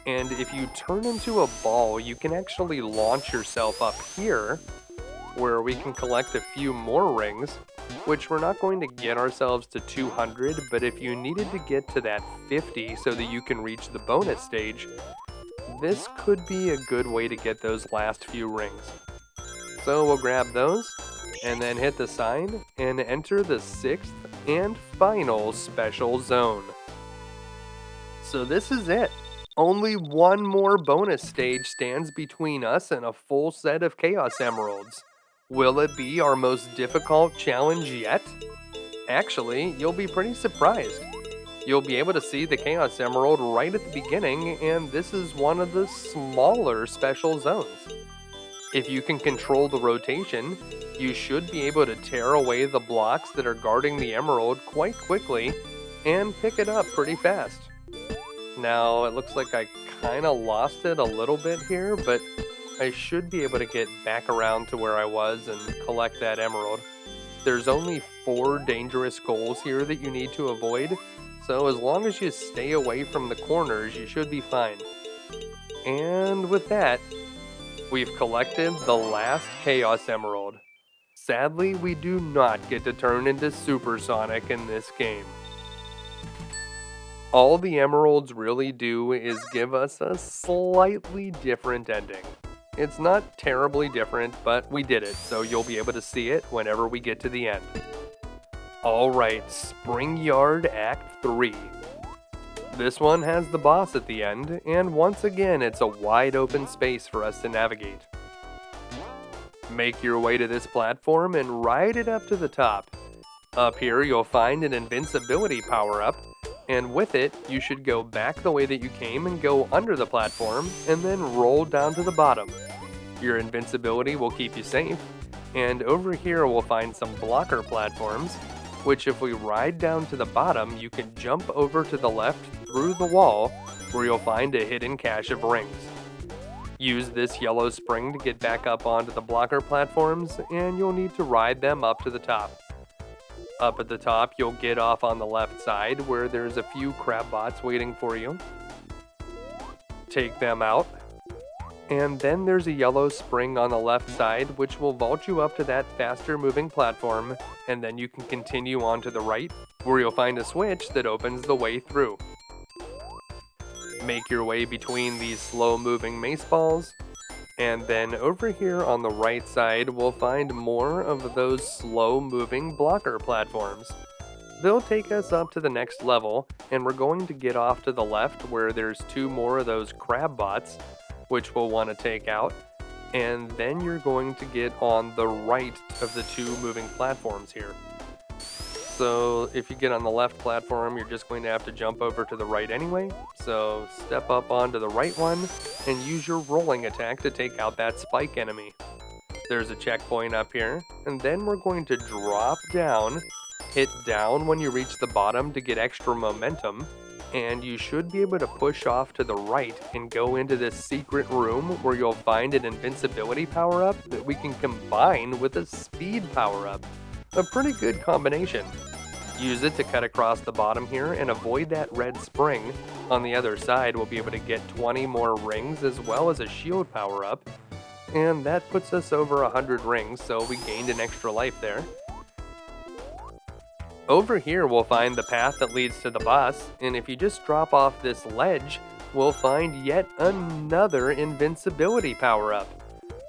And if you turn into a ball, you can actually launch yourself up here where we can collect a few more rings, which we're not going to get ourselves to 200, but if you needed to get to that 50 so that you can reach the bonus stage, this could be a good way to get those last few rings. So we'll grab those, and then hit the sign, and enter the 6th and final special zone. So this is it. Only one more bonus stage stands between us and a full set of Chaos Emeralds. Will it be our most difficult challenge yet? Actually, you'll be pretty surprised. You'll be able to see the Chaos Emerald right at the beginning, and this is one of the smaller special zones. If you can control the rotation, you should be able to tear away the blocks that are guarding the emerald quite quickly and pick it up pretty fast. Now, it looks like I kinda lost it a little bit here, but I should be able to get back around to where I was and collect that emerald. There's only 4 dangerous goals here that you need to avoid, so as long as you stay away from the corners, you should be fine. And with that, we've collected the last Chaos Emerald. Sadly, we do not get to turn into Supersonic in this game. All the emeralds really do is give us a slightly different ending. It's not terribly different, but we did it, so you'll be able to see it whenever we get to the end. Alright, Spring Yard Act 3. This one has the boss at the end, and once again it's a wide open space for us to navigate. Make your way to this platform and ride it up to the top. Up here you'll find an invincibility power-up, and with it you should go back the way that you came and go under the platform, and then roll down to the bottom. Your invincibility will keep you safe, and over here we'll find some blocker platforms, which if we ride down to the bottom, you can jump over to the left through the wall, where you'll find a hidden cache of rings. Use this yellow spring to get back up onto the blocker platforms, and you'll need to ride them up to the top. Up at the top, you'll get off on the left side, where there's a few crab bots waiting for you. Take them out. And then there's a yellow spring on the left side, which will vault you up to that faster moving platform, and then you can continue on to the right, where you'll find a switch that opens the way through. Make your way between these slow moving mace balls, and then over here on the right side, we'll find more of those slow moving blocker platforms. They'll take us up to the next level, and we're going to get off to the left where there's 2 more of those crab bots, which we'll want to take out, and then you're going to get on the right of the 2 moving platforms here. So if you get on the left platform, you're just going to have to jump over to the right anyway, so step up onto the right one and use your rolling attack to take out that spike enemy. There's a checkpoint up here, and then we're going to drop down, hit down when you reach the bottom to get extra momentum, and you should be able to push off to the right and go into this secret room where you'll find an invincibility power-up that we can combine with a speed power-up. A pretty good combination. Use it to cut across the bottom here and avoid that red spring. On the other side, we'll be able to get 20 more rings as well as a shield power-up, and that puts us over 100 rings, so we gained an extra life there. Over here we'll find the path that leads to the boss, and if you just drop off this ledge, we'll find yet another invincibility power-up.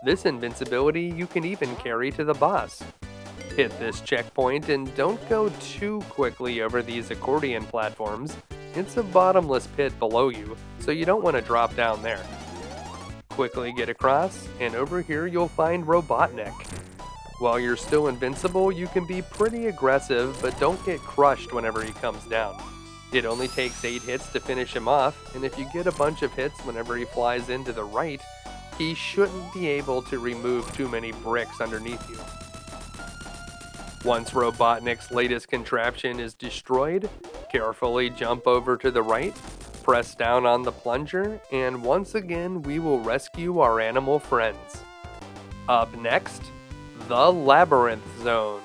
This invincibility you can even carry to the boss. Hit this checkpoint and don't go too quickly over these accordion platforms. It's a bottomless pit below you, so you don't want to drop down there. Quickly get across, and over here you'll find Robotnik. While you're still invincible, you can be pretty aggressive, but don't get crushed whenever he comes down. It only takes 8 hits to finish him off, and if you get a bunch of hits whenever he flies into the right, he shouldn't be able to remove too many bricks underneath you. Once Robotnik's latest contraption is destroyed, carefully jump over to the right, press down on the plunger, and once again we will rescue our animal friends. Up next, the Labyrinth Zone.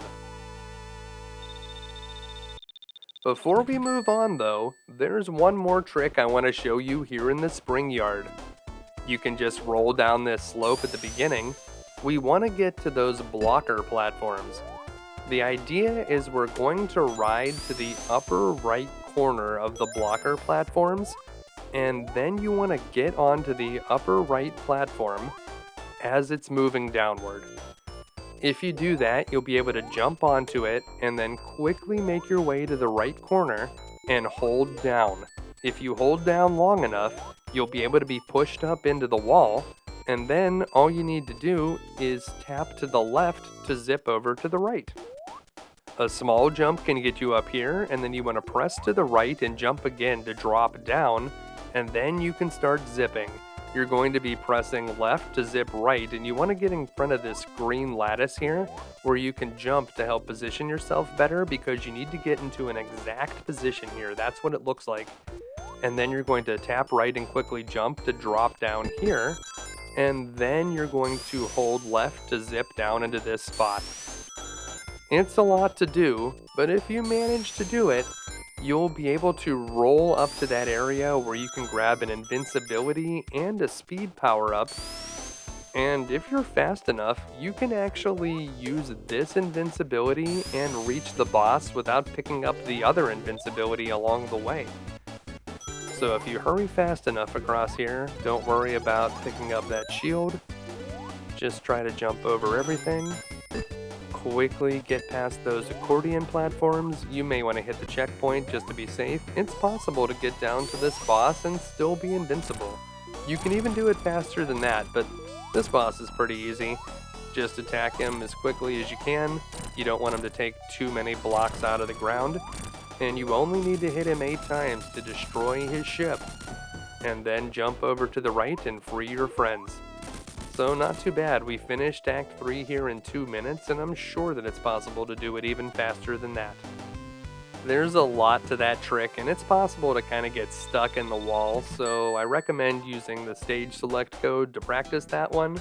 Before we move on though, there's one more trick I want to show you here in the spring yard. You can just roll down this slope at the beginning. We want to get to those blocker platforms. The idea is we're going to ride to the upper right corner of the blocker platforms, and then you want to get onto the upper right platform as it's moving downward. If you do that, you'll be able to jump onto it and then quickly make your way to the right corner and hold down. If you hold down long enough, you'll be able to be pushed up into the wall, and then all you need to do is tap to the left to zip over to the right. A small jump can get you up here, and then you want to press to the right and jump again to drop down, and then you can start zipping. You're going to be pressing left to zip right, and you want to get in front of this green lattice here where you can jump to help position yourself better, because you need to get into an exact position here. That's what it looks like. And then you're going to tap right and quickly jump to drop down here, and then you're going to hold left to zip down into this spot. It's a lot to do, but if you manage to do it, you'll be able to roll up to that area where you can grab an invincibility and a speed power-up. And if you're fast enough, you can actually use this invincibility and reach the boss without picking up the other invincibility along the way. So if you hurry fast enough across here, don't worry about picking up that shield. Just try to jump over everything. Quickly get past those accordion platforms. You may want to hit the checkpoint just to be safe. It's possible to get down to this boss and still be invincible. You can even do it faster than that, but this boss is pretty easy. Just attack him as quickly as you can. You don't want him to take too many blocks out of the ground. And you only need to hit him 8 times to destroy his ship. And then jump over to the right and free your friends. So not too bad, we finished Act 3 here in 2 minutes, and I'm sure that it's possible to do it even faster than that. There's a lot to that trick, and it's possible to kind of get stuck in the wall, so I recommend using the stage select code to practice that one.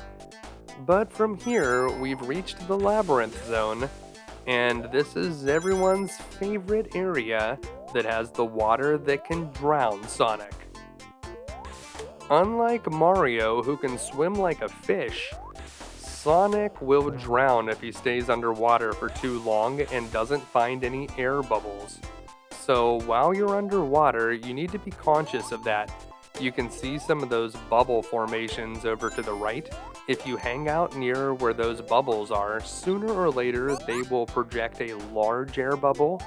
But from here, we've reached the Labyrinth Zone, and this is everyone's favorite area that has the water that can drown Sonic. Unlike Mario, who can swim like a fish, Sonic will drown if he stays underwater for too long and doesn't find any air bubbles. So while you're underwater, you need to be conscious of that. You can see some of those bubble formations over to the right. If you hang out near where those bubbles are, sooner or later they will project a large air bubble,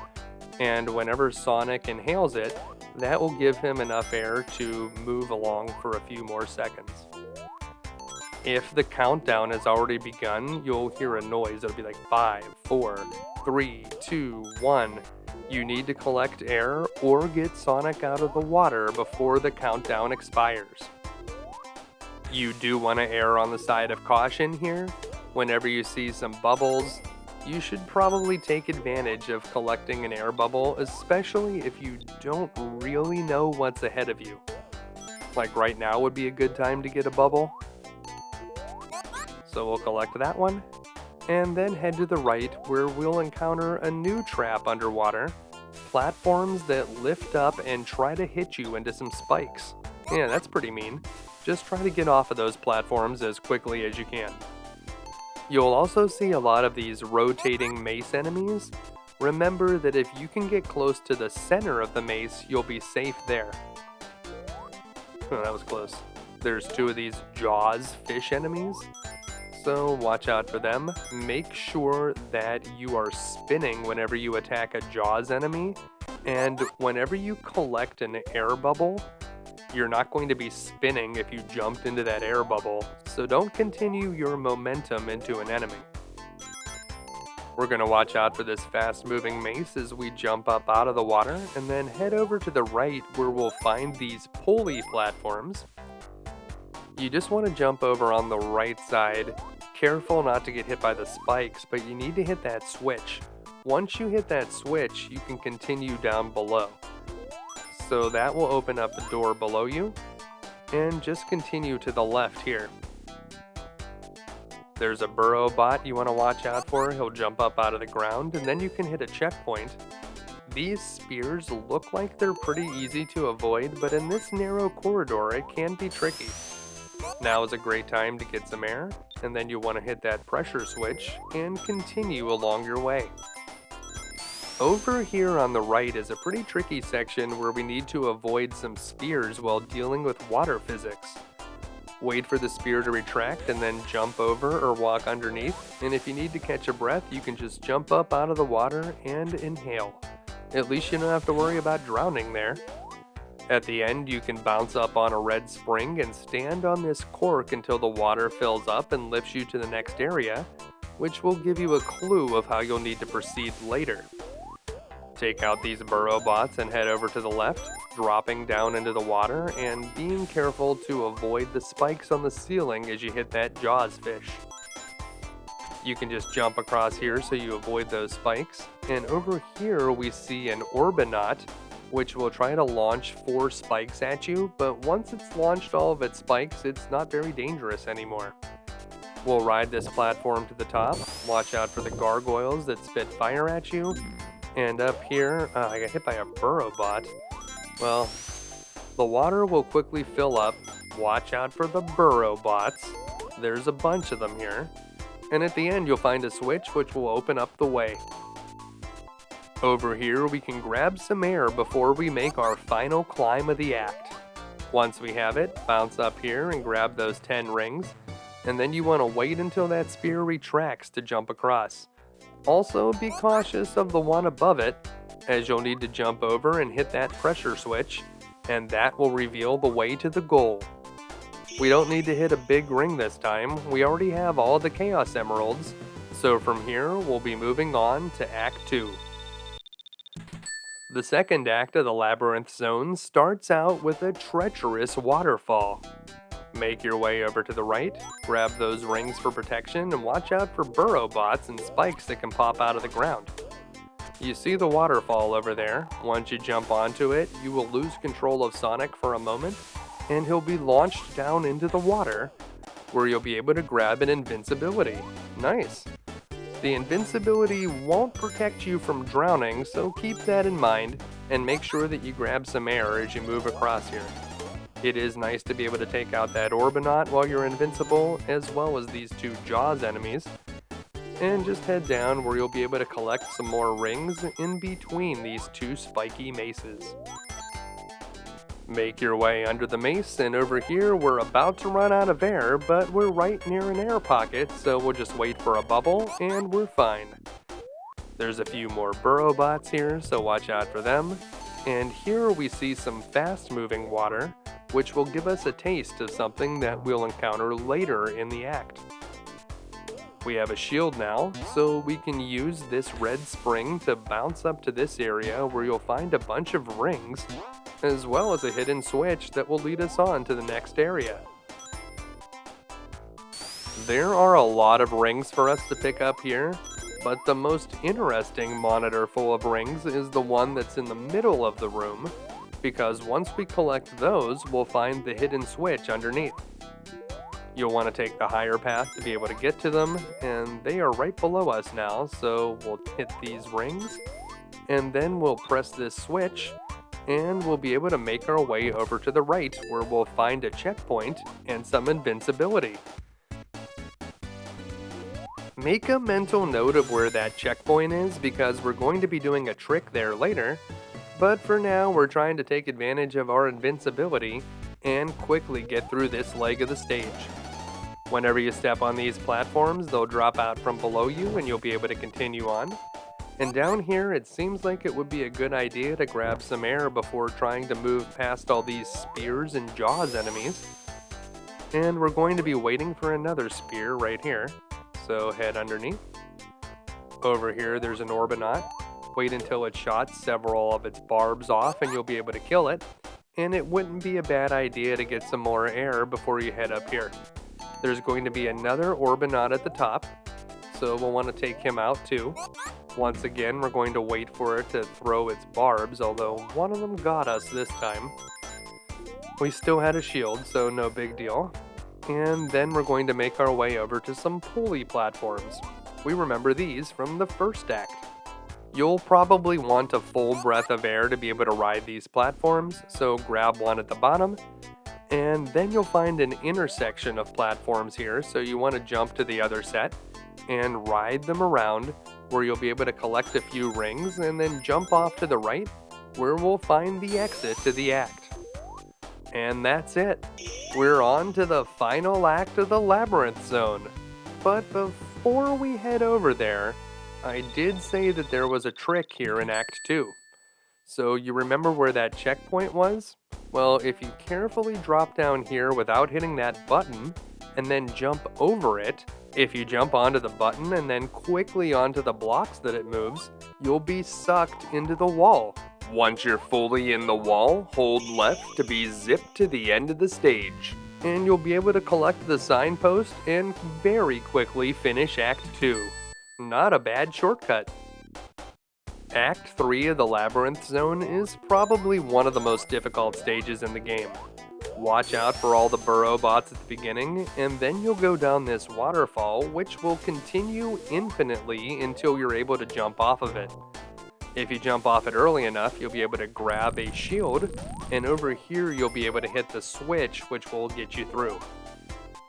and whenever Sonic inhales it, that will give him enough air to move along for a few more seconds. If the countdown has already begun, you'll hear a noise. It'll be like 5, 4, 3, 2, 1. You need to collect air or get Sonic out of the water before the countdown expires. You do want to err on the side of caution here. Whenever you see some bubbles, you should probably take advantage of collecting an air bubble, especially if you don't really know what's ahead of you. Like right now would be a good time to get a bubble. So we'll collect that one, and then head to the right where we'll encounter a new trap underwater. Platforms that lift up and try to hit you into some spikes. Yeah, that's pretty mean. Just try to get off of those platforms as quickly as you can. You'll also see a lot of these rotating mace enemies. Remember that if you can get close to the center of the mace, you'll be safe there. Oh, that was close. There's 2 of these Jaws fish enemies, so watch out for them. Make sure that you are spinning whenever you attack a Jaws enemy, and whenever you collect an air bubble, you're not going to be spinning if you jumped into that air bubble, so don't continue your momentum into an enemy. We're going to watch out for this fast-moving mace as we jump up out of the water, and then head over to the right where we'll find these pulley platforms. You just want to jump over on the right side. Careful not to get hit by the spikes, but you need to hit that switch. Once you hit that switch, you can continue down below. So that will open up a door below you, and just continue to the left here. There's a burrow bot you want to watch out for. He'll jump up out of the ground, and then you can hit a checkpoint. These spears look like they're pretty easy to avoid, but in this narrow corridor it can be tricky. Now is a great time to get some air, and then you want to hit that pressure switch and continue along your way. Over here on the right is a pretty tricky section where we need to avoid some spears while dealing with water physics. Wait for the spear to retract and then jump over or walk underneath, and if you need to catch a breath, you can just jump up out of the water and inhale. At least you don't have to worry about drowning there. At the end, you can bounce up on a red spring and stand on this cork until the water fills up and lifts you to the next area, which will give you a clue of how you'll need to proceed later. Take out these burrow bots and head over to the left, dropping down into the water and being careful to avoid the spikes on the ceiling as you hit that Jaws fish. You can just jump across here so you avoid those spikes, and over here we see an Orbinaut, which will try to launch 4 spikes at you, but once it's launched all of its spikes, it's not very dangerous anymore. We'll ride this platform to the top, watch out for the gargoyles that spit fire at you, and up here, I got hit by a burrow bot. Well, the water will quickly fill up, watch out for the burrow bots, there's a bunch of them here, and at the end you'll find a switch which will open up the way. Over here we can grab some air before we make our final climb of the act. Once we have it, bounce up here and grab those 10 rings, and then you want to wait until that spear retracts to jump across. Also be cautious of the one above it, as you'll need to jump over and hit that pressure switch, and that will reveal the way to the goal. We don't need to hit a big ring this time, we already have all the Chaos Emeralds, so from here we'll be moving on to Act 2. The second act of the Labyrinth Zone starts out with a treacherous waterfall. Make your way over to the right, grab those rings for protection, and watch out for burrow bots and spikes that can pop out of the ground. You see the waterfall over there. Once you jump onto it, you will lose control of Sonic for a moment, and he'll be launched down into the water, where you'll be able to grab an invincibility. Nice! The invincibility won't protect you from drowning, so keep that in mind, and make sure that you grab some air as you move across here. It is nice to be able to take out that Orbinaut while you're invincible, as well as these 2 Jaws enemies. And just head down where you'll be able to collect some more rings in between these 2 spiky maces. Make your way under the mace, and over here we're about to run out of air, but we're right near an air pocket, so we'll just wait for a bubble and we're fine. There's a few more burrow bots here, so watch out for them. And here we see some fast-moving water, which will give us a taste of something that we'll encounter later in the act. We have a shield now, so we can use this red spring to bounce up to this area where you'll find a bunch of rings, as well as a hidden switch that will lead us on to the next area. There are a lot of rings for us to pick up here, but the most interesting monitor full of rings is the one that's in the middle of the room, because once we collect those, we'll find the hidden switch underneath. You'll want to take the higher path to be able to get to them, and they are right below us now, so we'll hit these rings, and then we'll press this switch, and we'll be able to make our way over to the right, where we'll find a checkpoint and some invincibility. Make a mental note of where that checkpoint is, because we're going to be doing a trick there later, but for now we're trying to take advantage of our invincibility and quickly get through this leg of the stage. Whenever you step on these platforms, they'll drop out from below you and you'll be able to continue on. And down here, it seems like it would be a good idea to grab some air before trying to move past all these spears and Jaws enemies. And we're going to be waiting for another spear right here, so head underneath. Over here, there's an Orbinaut. Wait until it shot several of its barbs off and you'll be able to kill it. And it wouldn't be a bad idea to get some more air before you head up here. There's going to be another Orbinaut at the top, so we'll want to take him out too. Once again, we're going to wait for it to throw its barbs, although one of them got us this time. We still had a shield, so no big deal. And then we're going to make our way over to some pulley platforms. We remember these from the first act. You'll probably want a full breath of air to be able to ride these platforms, so grab one at the bottom, and then you'll find an intersection of platforms here, so you want to jump to the other set and ride them around, where you'll be able to collect a few rings and then jump off to the right, where we'll find the exit to the act. And that's it. We're on to the final act of the Labyrinth Zone. But before we head over there, I did say that there was a trick here in Act 2. So you remember where that checkpoint was? Well, if you carefully drop down here without hitting that button, and then jump over it, if you jump onto the button and then quickly onto the blocks that it moves, you'll be sucked into the wall. Once you're fully in the wall, hold left to be zipped to the end of the stage, and you'll be able to collect the signpost and very quickly finish Act 2. Not a bad shortcut. Act 3 of the Labyrinth Zone is probably one of the most difficult stages in the game. Watch out for all the burrow bots at the beginning, and then you'll go down this waterfall, which will continue infinitely until you're able to jump off of it. If you jump off it early enough, you'll be able to grab a shield, and over here you'll be able to hit the switch, which will get you through.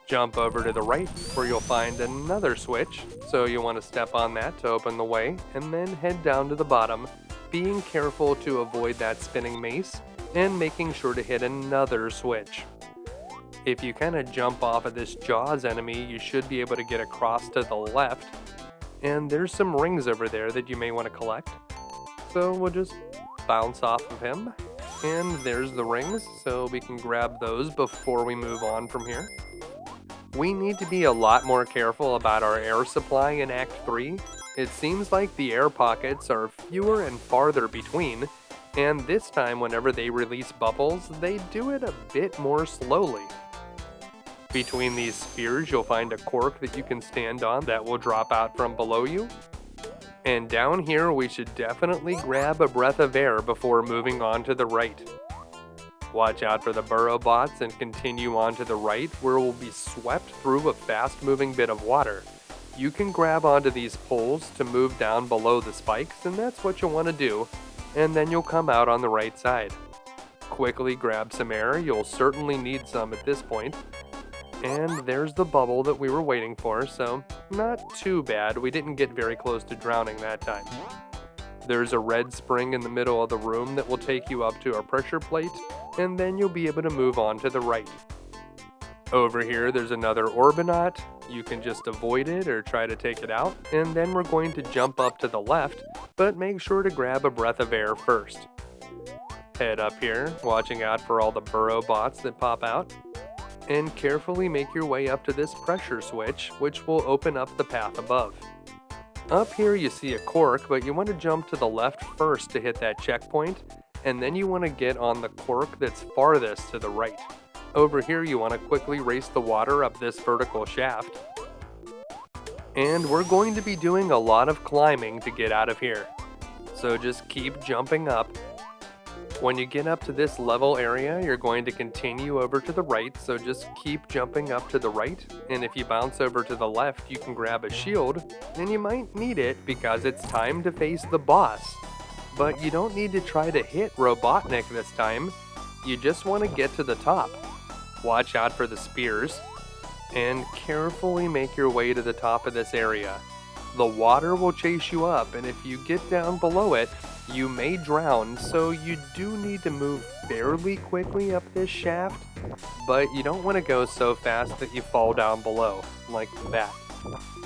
Jump over to the right, where you'll find another switch, so you'll want to step on that to open the way, and then head down to the bottom, being careful to avoid that spinning mace, and making sure to hit another switch. If you kind of jump off of this Jaws enemy, you should be able to get across to the left, and there's some rings over there that you may want to collect. So we'll just bounce off of him, and there's the rings, so we can grab those before we move on from here. We need to be a lot more careful about our air supply in Act 3. It seems like the air pockets are fewer and farther between, and this time whenever they release bubbles, they do it a bit more slowly. Between these spears, you'll find a cork that you can stand on that will drop out from below you. And down here, we should definitely grab a breath of air before moving on to the right. Watch out for the burrow bots and continue on to the right, where we'll be swept through a fast-moving bit of water. You can grab onto these poles to move down below the spikes, and that's what you'll want to do, and then you'll come out on the right side. Quickly grab some air, you'll certainly need some at this point. And there's the bubble that we were waiting for, so not too bad. We didn't get very close to drowning that time. There's a red spring in the middle of the room that will take you up to a pressure plate, and then you'll be able to move on to the right. Over here, there's another Orbinaut. You can just avoid it or try to take it out, and then we're going to jump up to the left, but make sure to grab a breath of air first. Head up here, watching out for all the burrow bots that pop out, and carefully make your way up to this pressure switch, which will open up the path above. Up here you see a cork, but you want to jump to the left first to hit that checkpoint, and then you want to get on the cork that's farthest to the right. Over here you want to quickly race the water up this vertical shaft. And we're going to be doing a lot of climbing to get out of here. So just keep jumping up. When you get up to this level area, you're going to continue over to the right, so just keep jumping up to the right, and if you bounce over to the left, you can grab a shield, and you might need it because it's time to face the boss. But you don't need to try to hit Robotnik this time, you just want to get to the top. Watch out for the spears, and carefully make your way to the top of this area. The water will chase you up, and if you get down below it, you may drown, so you do need to move fairly quickly up this shaft, but you don't want to go so fast that you fall down below, like that.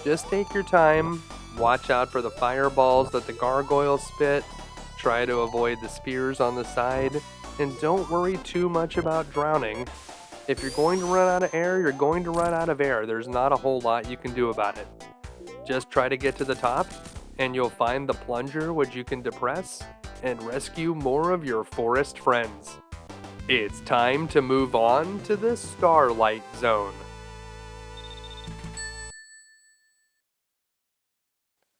Just take your time, watch out for the fireballs that the gargoyles spit, try to avoid the spears on the side, and don't worry too much about drowning. If you're going to run out of air, you're going to run out of air. There's not a whole lot you can do about it. Just try to get to the top, and you'll find the plunger which you can depress and rescue more of your forest friends. It's time to move on to the Starlight Zone.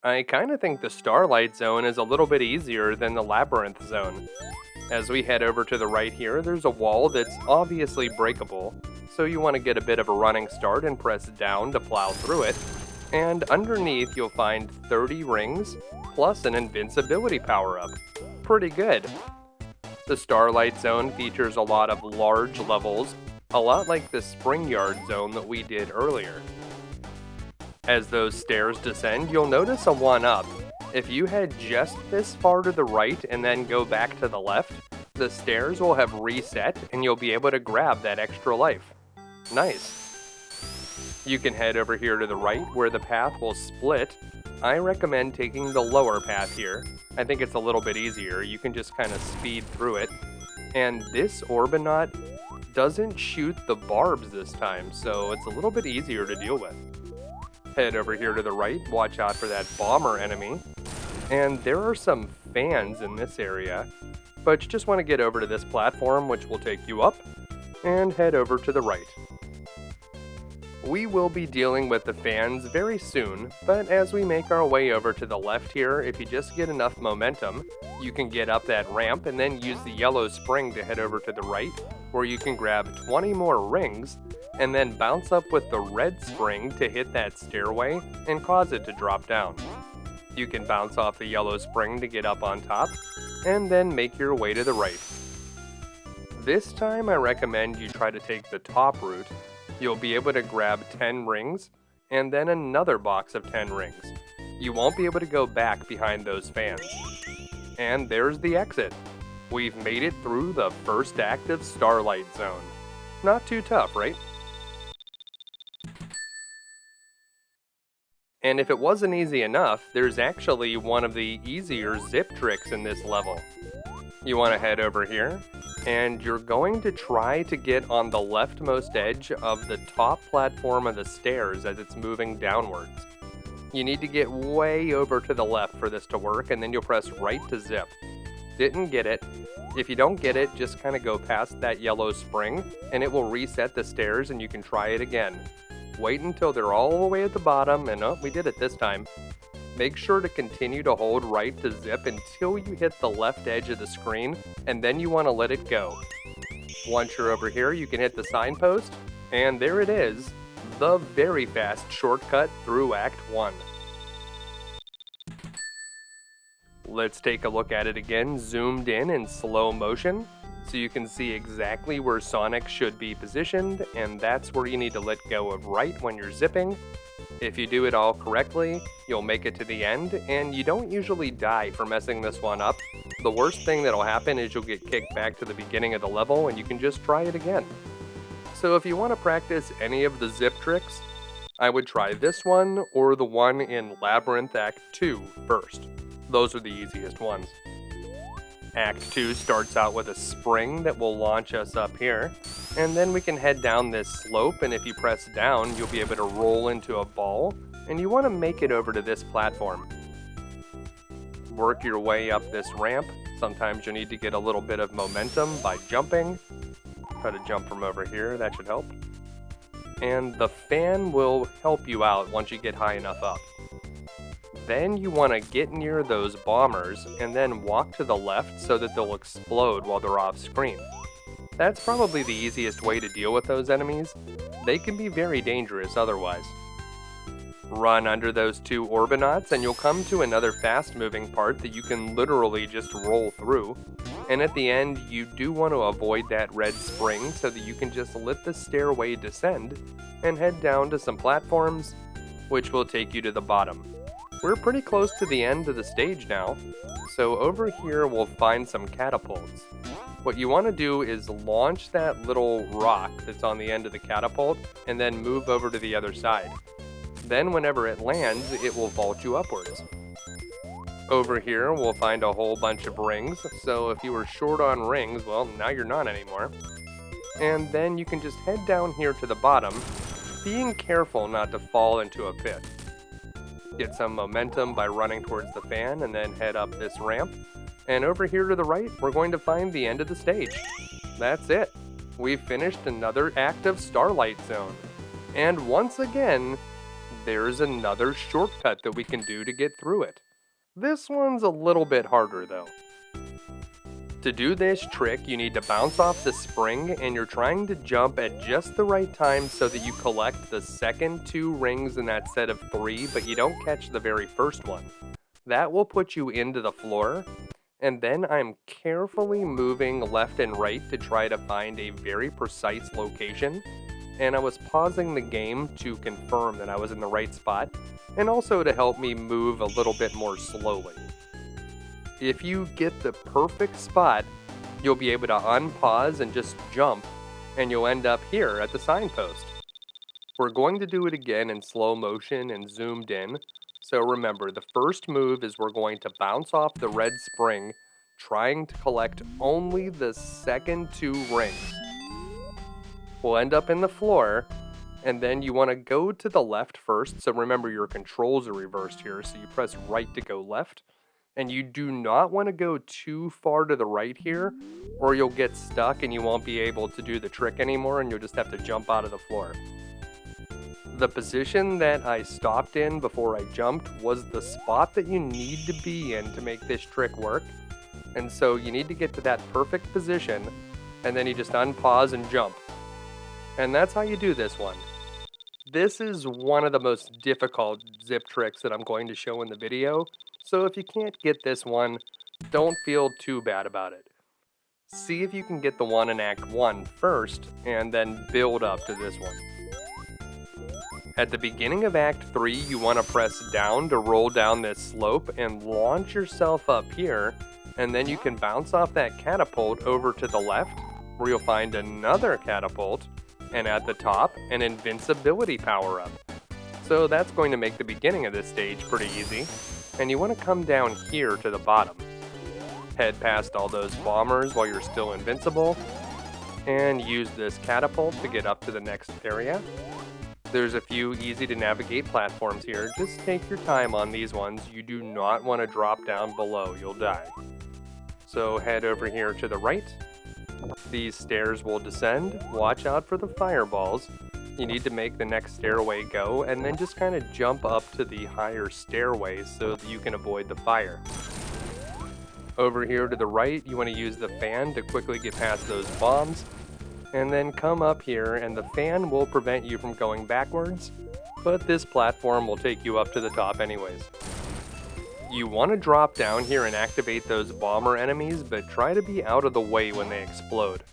I kinda think the Starlight Zone is a little bit easier than the Labyrinth Zone. As we head over to the right here, there's a wall that's obviously breakable, so you want to get a bit of a running start and press down to plow through it. And underneath you'll find 30 rings plus an invincibility power-up. Pretty good. The Starlight Zone features a lot of large levels, a lot like the Spring Yard Zone that we did earlier. As those stairs descend, you'll notice a 1-up. If you head just this far to the right and then go back to the left, the stairs will have reset and you'll be able to grab that extra life. Nice. You can head over here to the right where the path will split. I recommend taking the lower path here. I think it's a little bit easier. You can just kind of speed through it. And this Orbinaut doesn't shoot the barbs this time, so it's a little bit easier to deal with. Head over here to the right, watch out for that bomber enemy. And there are some fans in this area, but you just want to get over to this platform, which will take you up, and head over to the right. We will be dealing with the fans very soon, but as we make our way over to the left here, if you just get enough momentum, you can get up that ramp and then use the yellow spring to head over to the right, where you can grab 20 more rings, and then bounce up with the red spring to hit that stairway and cause it to drop down. You can bounce off the yellow spring to get up on top, and then make your way to the right. This time I recommend you try to take the top route. You'll be able to grab 10 rings, and then another box of 10 rings. You won't be able to go back behind those fans. And there's the exit. We've made it through the first act of Starlight Zone. Not too tough, right? And if it wasn't easy enough, there's actually one of the easier zip tricks in this level. You want to head over here, and you're going to try to get on the leftmost edge of the top platform of the stairs as it's moving downwards. You need to get way over to the left for this to work, and then you'll press right to zip. Didn't get it. If you don't get it, just kind of go past that yellow spring, and it will reset the stairs and you can try it again. Wait until they're all the way at the bottom, and oh, we did it this time. Make sure to continue to hold right to zip until you hit the left edge of the screen, and then you want to let it go. Once you're over here, you can hit the signpost, and there it is, the very fast shortcut through Act 1. Let's take a look at it again, zoomed in slow motion, so you can see exactly where Sonic should be positioned, and that's where you need to let go of right when you're zipping. If you do it all correctly, you'll make it to the end, and you don't usually die for messing this one up. The worst thing that'll happen is you'll get kicked back to the beginning of the level, and you can just try it again. So if you want to practice any of the zip tricks, I would try this one or the one in Labyrinth Act 2 first. Those are the easiest ones. Act 2 starts out with a spring that will launch us up here, and then we can head down this slope, and if you press down, you'll be able to roll into a ball, and you want to make it over to this platform. Work your way up this ramp. Sometimes you need to get a little bit of momentum by jumping. Try to jump from over here, that should help. And the fan will help you out once you get high enough up. Then you want to get near those bombers and then walk to the left so that they'll explode while they're off screen. That's probably the easiest way to deal with those enemies. They can be very dangerous otherwise. Run under those two Orbinauts and you'll come to another fast-moving part that you can literally just roll through. And at the end, you do want to avoid that red spring so that you can just let the stairway descend and head down to some platforms, which will take you to the bottom. We're pretty close to the end of the stage now, so over here we'll find some catapults. What you want to do is launch that little rock that's on the end of the catapult and then move over to the other side. Then whenever it lands, it will vault you upwards. Over here we'll find a whole bunch of rings, so if you were short on rings, well, now you're not anymore. And then you can just head down here to the bottom, being careful not to fall into a pit. Get some momentum by running towards the fan and then head up this ramp. And over here to the right, we're going to find the end of the stage. That's it. We've finished another act of Starlight Zone. And once again, there's another shortcut that we can do to get through it. This one's a little bit harder though. To do this trick, you need to bounce off the spring, and you're trying to jump at just the right time so that you collect the second 2 rings in that set of 3, but you don't catch the very first one. That will put you into the floor, and then I'm carefully moving left and right to try to find a very precise location, and I was pausing the game to confirm that I was in the right spot, and also to help me move a little bit more slowly. If you get the perfect spot, you'll be able to unpause and just jump, and you'll end up here at the signpost. We're going to do it again in slow motion and zoomed in, so remember, the first move is we're going to bounce off the red spring, trying to collect only the second 2 rings. We'll end up in the floor, and then you want to go to the left first, so remember your controls are reversed here, so you press right to go left. And you do not want to go too far to the right here, or you'll get stuck and you won't be able to do the trick anymore, and you'll just have to jump out of the floor. The position that I stopped in before I jumped was the spot that you need to be in to make this trick work. And so you need to get to that perfect position, and then you just unpause and jump. And that's how you do this one. This is one of the most difficult zip tricks that I'm going to show in the video, so if you can't get this one, don't feel too bad about it. See if you can get the one in Act 1 first, and then build up to this one. At the beginning of Act 3, you want to press down to roll down this slope and launch yourself up here, and then you can bounce off that catapult over to the left, where you'll find another catapult, and at the top, an invincibility power-up. So that's going to make the beginning of this stage pretty easy. And you want to come down here to the bottom. Head past all those bombers while you're still invincible, and use this catapult to get up to the next area. There's a few easy to navigate platforms here. Just take your time on these ones. You do not want to drop down below, you'll die. So head over here to the right. These stairs will descend. Watch out for the fireballs. You need to make the next stairway go, and then just kind of jump up to the higher stairway so that you can avoid the fire. Over here to the right, you want to use the fan to quickly get past those bombs, and then come up here, and the fan will prevent you from going backwards, but this platform will take you up to the top anyways. You want to drop down here and activate those bomber enemies, but try to be out of the way when they explode.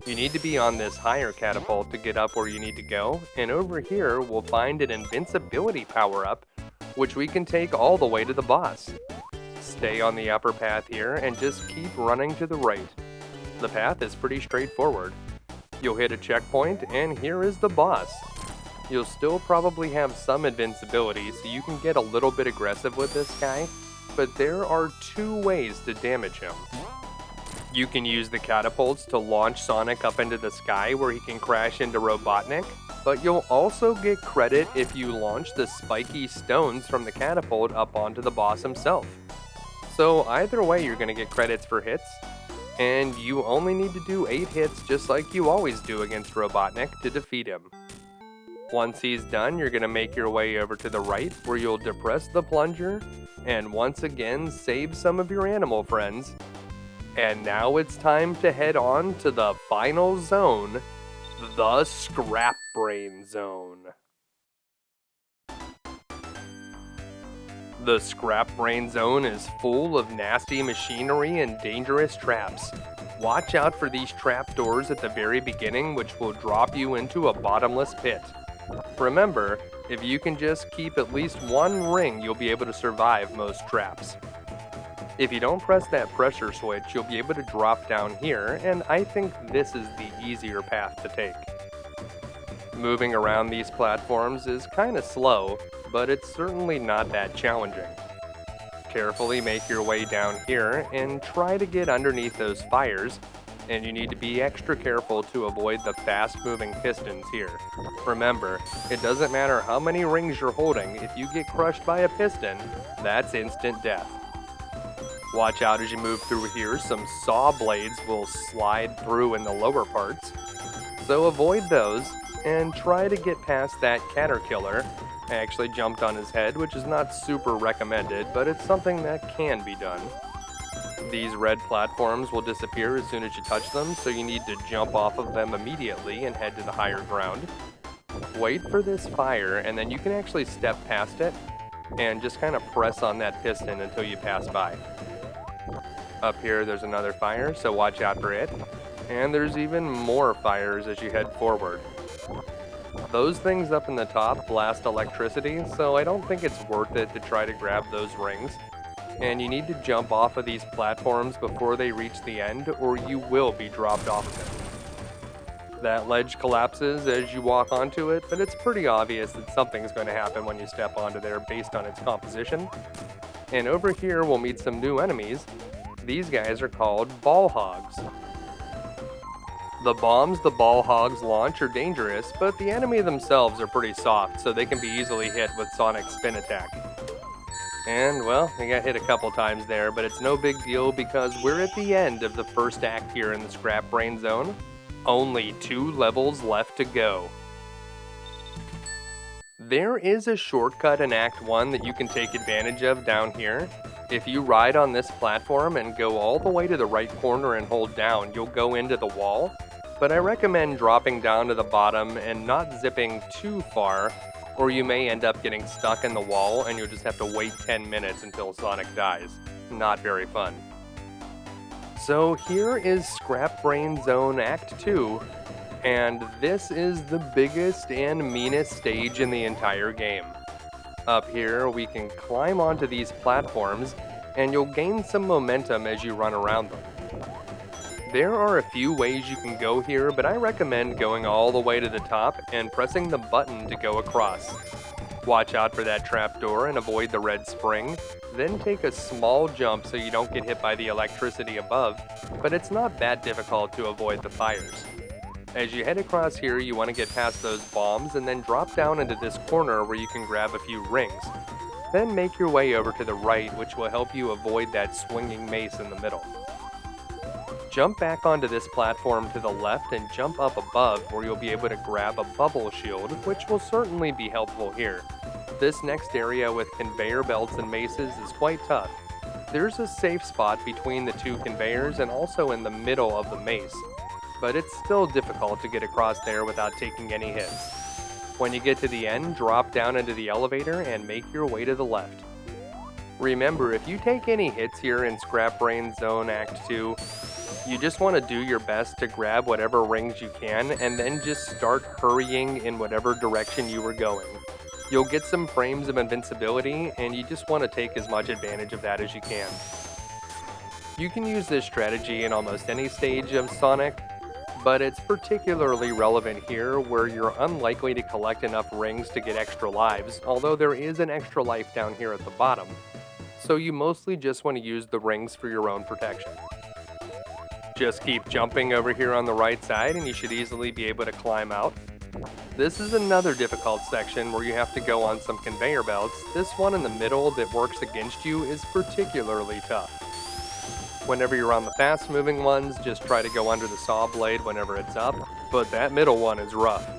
You need to be on this higher catapult to get up where you need to go, and over here we'll find an invincibility power-up, which we can take all the way to the boss. Stay on the upper path here and just keep running to the right. The path is pretty straightforward. You'll hit a checkpoint, and here is the boss. You'll still probably have some invincibility, so you can get a little bit aggressive with this guy, but there are 2 ways to damage him. You can use the catapults to launch Sonic up into the sky where he can crash into Robotnik, but you'll also get credit if you launch the spiky stones from the catapult up onto the boss himself. So either way you're going to get credits for hits, and you only need to do 8 hits just like you always do against Robotnik to defeat him. Once he's done, you're going to make your way over to the right where you'll depress the plunger, and once again save some of your animal friends. And now it's time to head on to the final zone, the Scrap Brain Zone. The Scrap Brain Zone is full of nasty machinery and dangerous traps. Watch out for these trapdoors at the very beginning, which will drop you into a bottomless pit. Remember, if you can just keep at least 1 ring, you'll be able to survive most traps. If you don't press that pressure switch, you'll be able to drop down here, and I think this is the easier path to take. Moving around these platforms is kinda slow, but it's certainly not that challenging. Carefully make your way down here and try to get underneath those fires, and you need to be extra careful to avoid the fast-moving pistons here. Remember, it doesn't matter how many rings you're holding, if you get crushed by a piston, that's instant death. Watch out as you move through here, some saw blades will slide through in the lower parts, so avoid those, and try to get past that caterpillar. I actually jumped on his head, which is not super recommended, but it's something that can be done. These red platforms will disappear as soon as you touch them, so you need to jump off of them immediately and head to the higher ground. Wait for this fire, and then you can actually step past it and just kind of press on that piston until you pass by. Up here there's another fire, so watch out for it. And there's even more fires as you head forward. Those things up in the top blast electricity, so I don't think it's worth it to try to grab those rings. And you need to jump off of these platforms before they reach the end, or you will be dropped off of it. That ledge collapses as you walk onto it, but it's pretty obvious that something's going to happen when you step onto there based on its composition. And over here we'll meet some new enemies. These guys are called ball hogs. The bombs the ball hogs launch are dangerous, but the enemy themselves are pretty soft, so they can be easily hit with Sonic's spin attack. And, well, we got hit a couple times there, but it's no big deal because we're at the end of the first act here in the Scrap Brain Zone. Only 2 levels left to go. There is a shortcut in Act 1 that you can take advantage of down here. If you ride on this platform and go all the way to the right corner and hold down, you'll go into the wall. But I recommend dropping down to the bottom and not zipping too far, or you may end up getting stuck in the wall and you'll just have to wait 10 minutes until Sonic dies. Not very fun. So here is Scrap Brain Zone Act 2, and this is the biggest and meanest stage in the entire game. Up here we can climb onto these platforms and you'll gain some momentum as you run around them. There are a few ways you can go here, but I recommend going all the way to the top and pressing the button to go across. Watch out for that trapdoor and avoid the red spring, then take a small jump so you don't get hit by the electricity above, but it's not that difficult to avoid the fires. As you head across here, you want to get past those bombs and then drop down into this corner where you can grab a few rings. Then make your way over to the right, which will help you avoid that swinging mace in the middle. Jump back onto this platform to the left and jump up above where you'll be able to grab a bubble shield, which will certainly be helpful here. This next area with conveyor belts and maces is quite tough. There's a safe spot between the 2 conveyors and also in the middle of the mace, but it's still difficult to get across there without taking any hits. When you get to the end, drop down into the elevator and make your way to the left. Remember, if you take any hits here in Scrap Brain Zone Act 2, you just want to do your best to grab whatever rings you can and then just start hurrying in whatever direction you were going. You'll get some frames of invincibility and you just want to take as much advantage of that as you can. You can use this strategy in almost any stage of Sonic, but it's particularly relevant here where you're unlikely to collect enough rings to get extra lives, although there is an extra life down here at the bottom. So you mostly just want to use the rings for your own protection. Just keep jumping over here on the right side and you should easily be able to climb out. This is another difficult section where you have to go on some conveyor belts. This one in the middle that works against you is particularly tough. Whenever you're on the fast moving ones, just try to go under the saw blade whenever it's up, but that middle one is rough.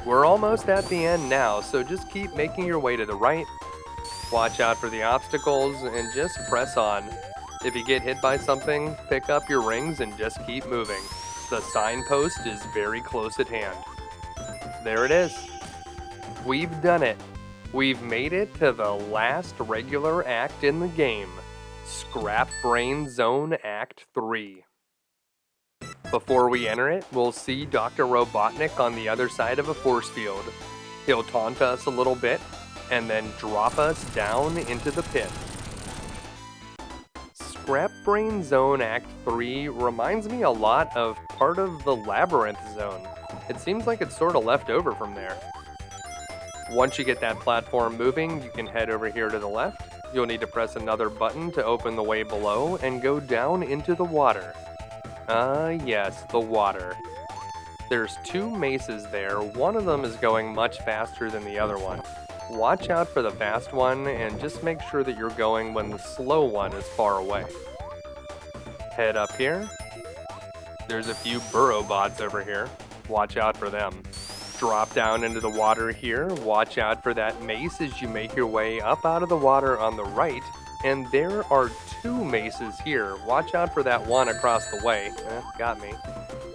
We're almost at the end now, so just keep making your way to the right. Watch out for the obstacles and just press on. If you get hit by something, pick up your rings and just keep moving. The signpost is very close at hand. There it is. We've done it. We've made it to the last regular act in the game, Scrap Brain Zone Act 3. Before we enter it, we'll see Dr. Robotnik on the other side of a force field. He'll taunt us a little bit, and then drop us down into the pit. Scrap Brain Zone Act 3 reminds me a lot of part of the Labyrinth Zone. It seems like it's sort of left over from there. Once you get that platform moving, you can head over here to the left. You'll need to press another button to open the way below and go down into the water. Yes, the water. There's 2 maces there. One of them is going much faster than the other one. Watch out for the fast one and just make sure that you're going when the slow one is far away. Head up here. There's a few burrow bots over here. Watch out for them. Drop down into the water here. Watch out for that mace as you make your way up out of the water on the right. And there are 2 maces here. Watch out for that one across the way. Got me.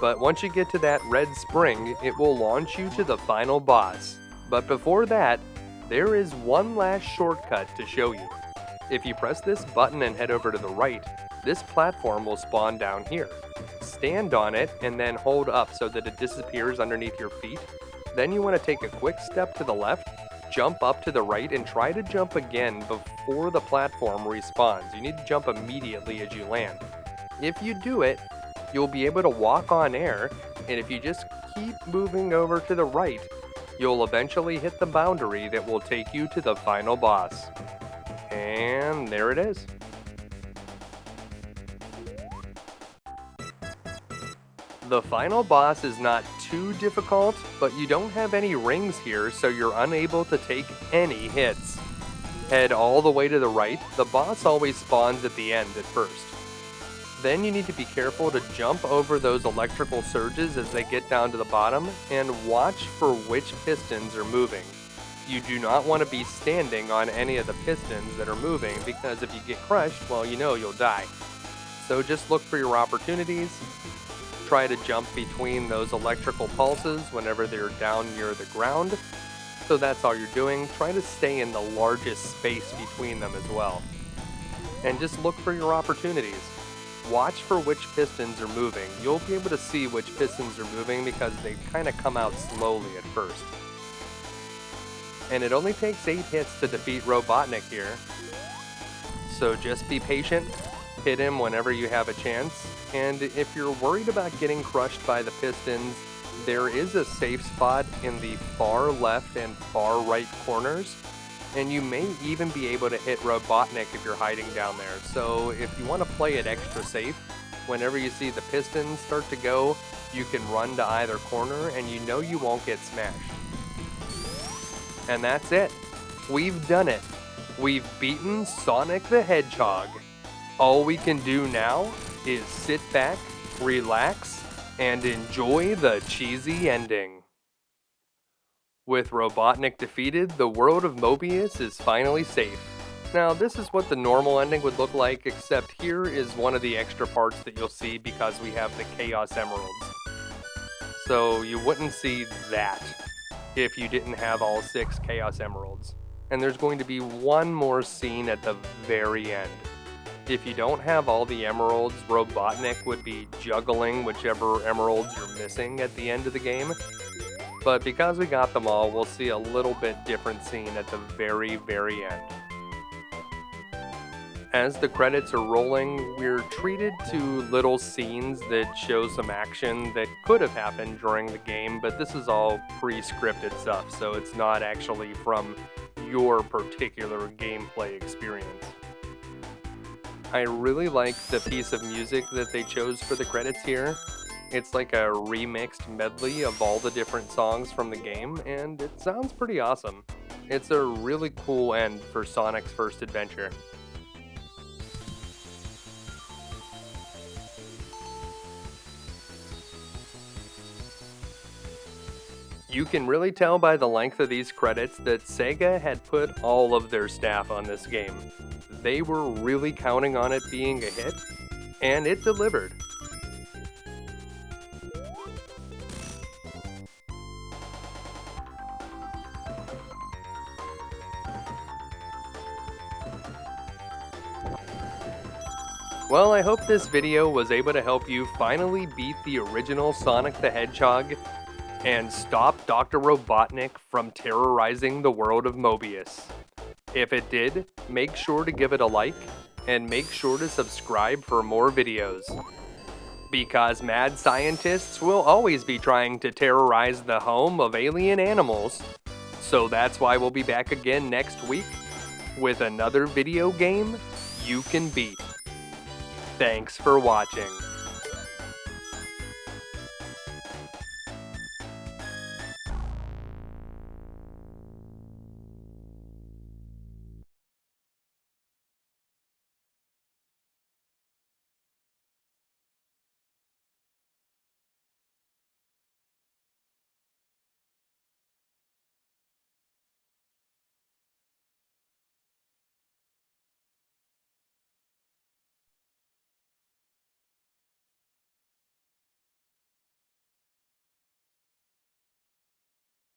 But once you get to that red spring, it will launch you to the final boss. But before that, there is one last shortcut to show you. If you press this button and head over to the right, this platform will spawn down here. Stand on it and then hold up so that it disappears underneath your feet. Then you want to take a quick step to the left, jump up to the right, and try to jump again before the platform respawns. You need to jump immediately as you land. If you do it, you'll be able to walk on air, and if you just keep moving over to the right, you'll eventually hit the boundary that will take you to the final boss. And there it is. The final boss is not too difficult, but you don't have any rings here, so you're unable to take any hits. Head all the way to the right. The boss always spawns at the end at first. Then you need to be careful to jump over those electrical surges as they get down to the bottom, and watch for which pistons are moving. You do not want to be standing on any of the pistons that are moving, because if you get crushed, well, you know you'll die. So just look for your opportunities. Try to jump between those electrical pulses whenever they're down near the ground. So that's all you're doing. Try to stay in the largest space between them as well. And just look for your opportunities. Watch for which pistons are moving. You'll be able to see which pistons are moving because they kind of come out slowly at first. And it only takes 8 hits to defeat Robotnik here. So just be patient, hit him whenever you have a chance, and if you're worried about getting crushed by the pistons, there is a safe spot in the far left and far right corners, and you may even be able to hit Robotnik if you're hiding down there. So if you want to play it extra safe, whenever you see the pistons start to go, you can run to either corner and you know you won't get smashed. And that's it. We've done it. We've beaten Sonic the Hedgehog. All we can do now is sit back, relax, and enjoy the cheesy ending. With Robotnik defeated, the world of Mobius is finally safe. Now, this is what the normal ending would look like, except here is one of the extra parts that you'll see because we have the Chaos Emeralds. So you wouldn't see that if you didn't have all 6 Chaos Emeralds. And there's going to be one more scene at the very end. If you don't have all the emeralds, Robotnik would be juggling whichever emeralds you're missing at the end of the game. But because we got them all, we'll see a little bit different scene at the very, very end. As the credits are rolling, we're treated to little scenes that show some action that could have happened during the game, but this is all pre-scripted stuff, so it's not actually from your particular gameplay experience. I really like the piece of music that they chose for the credits here. It's like a remixed medley of all the different songs from the game, and it sounds pretty awesome. It's a really cool end for Sonic's first adventure. You can really tell by the length of these credits that Sega had put all of their staff on this game. They were really counting on it being a hit, and it delivered. Well, I hope this video was able to help you finally beat the original Sonic the Hedgehog and stop Dr. Robotnik from terrorizing the world of Mobius. If it did, make sure to give it a like, and make sure to subscribe for more videos. Because mad scientists will always be trying to terrorize the home of alien animals. So that's why we'll be back again next week with another video game you can beat. Thanks for watching.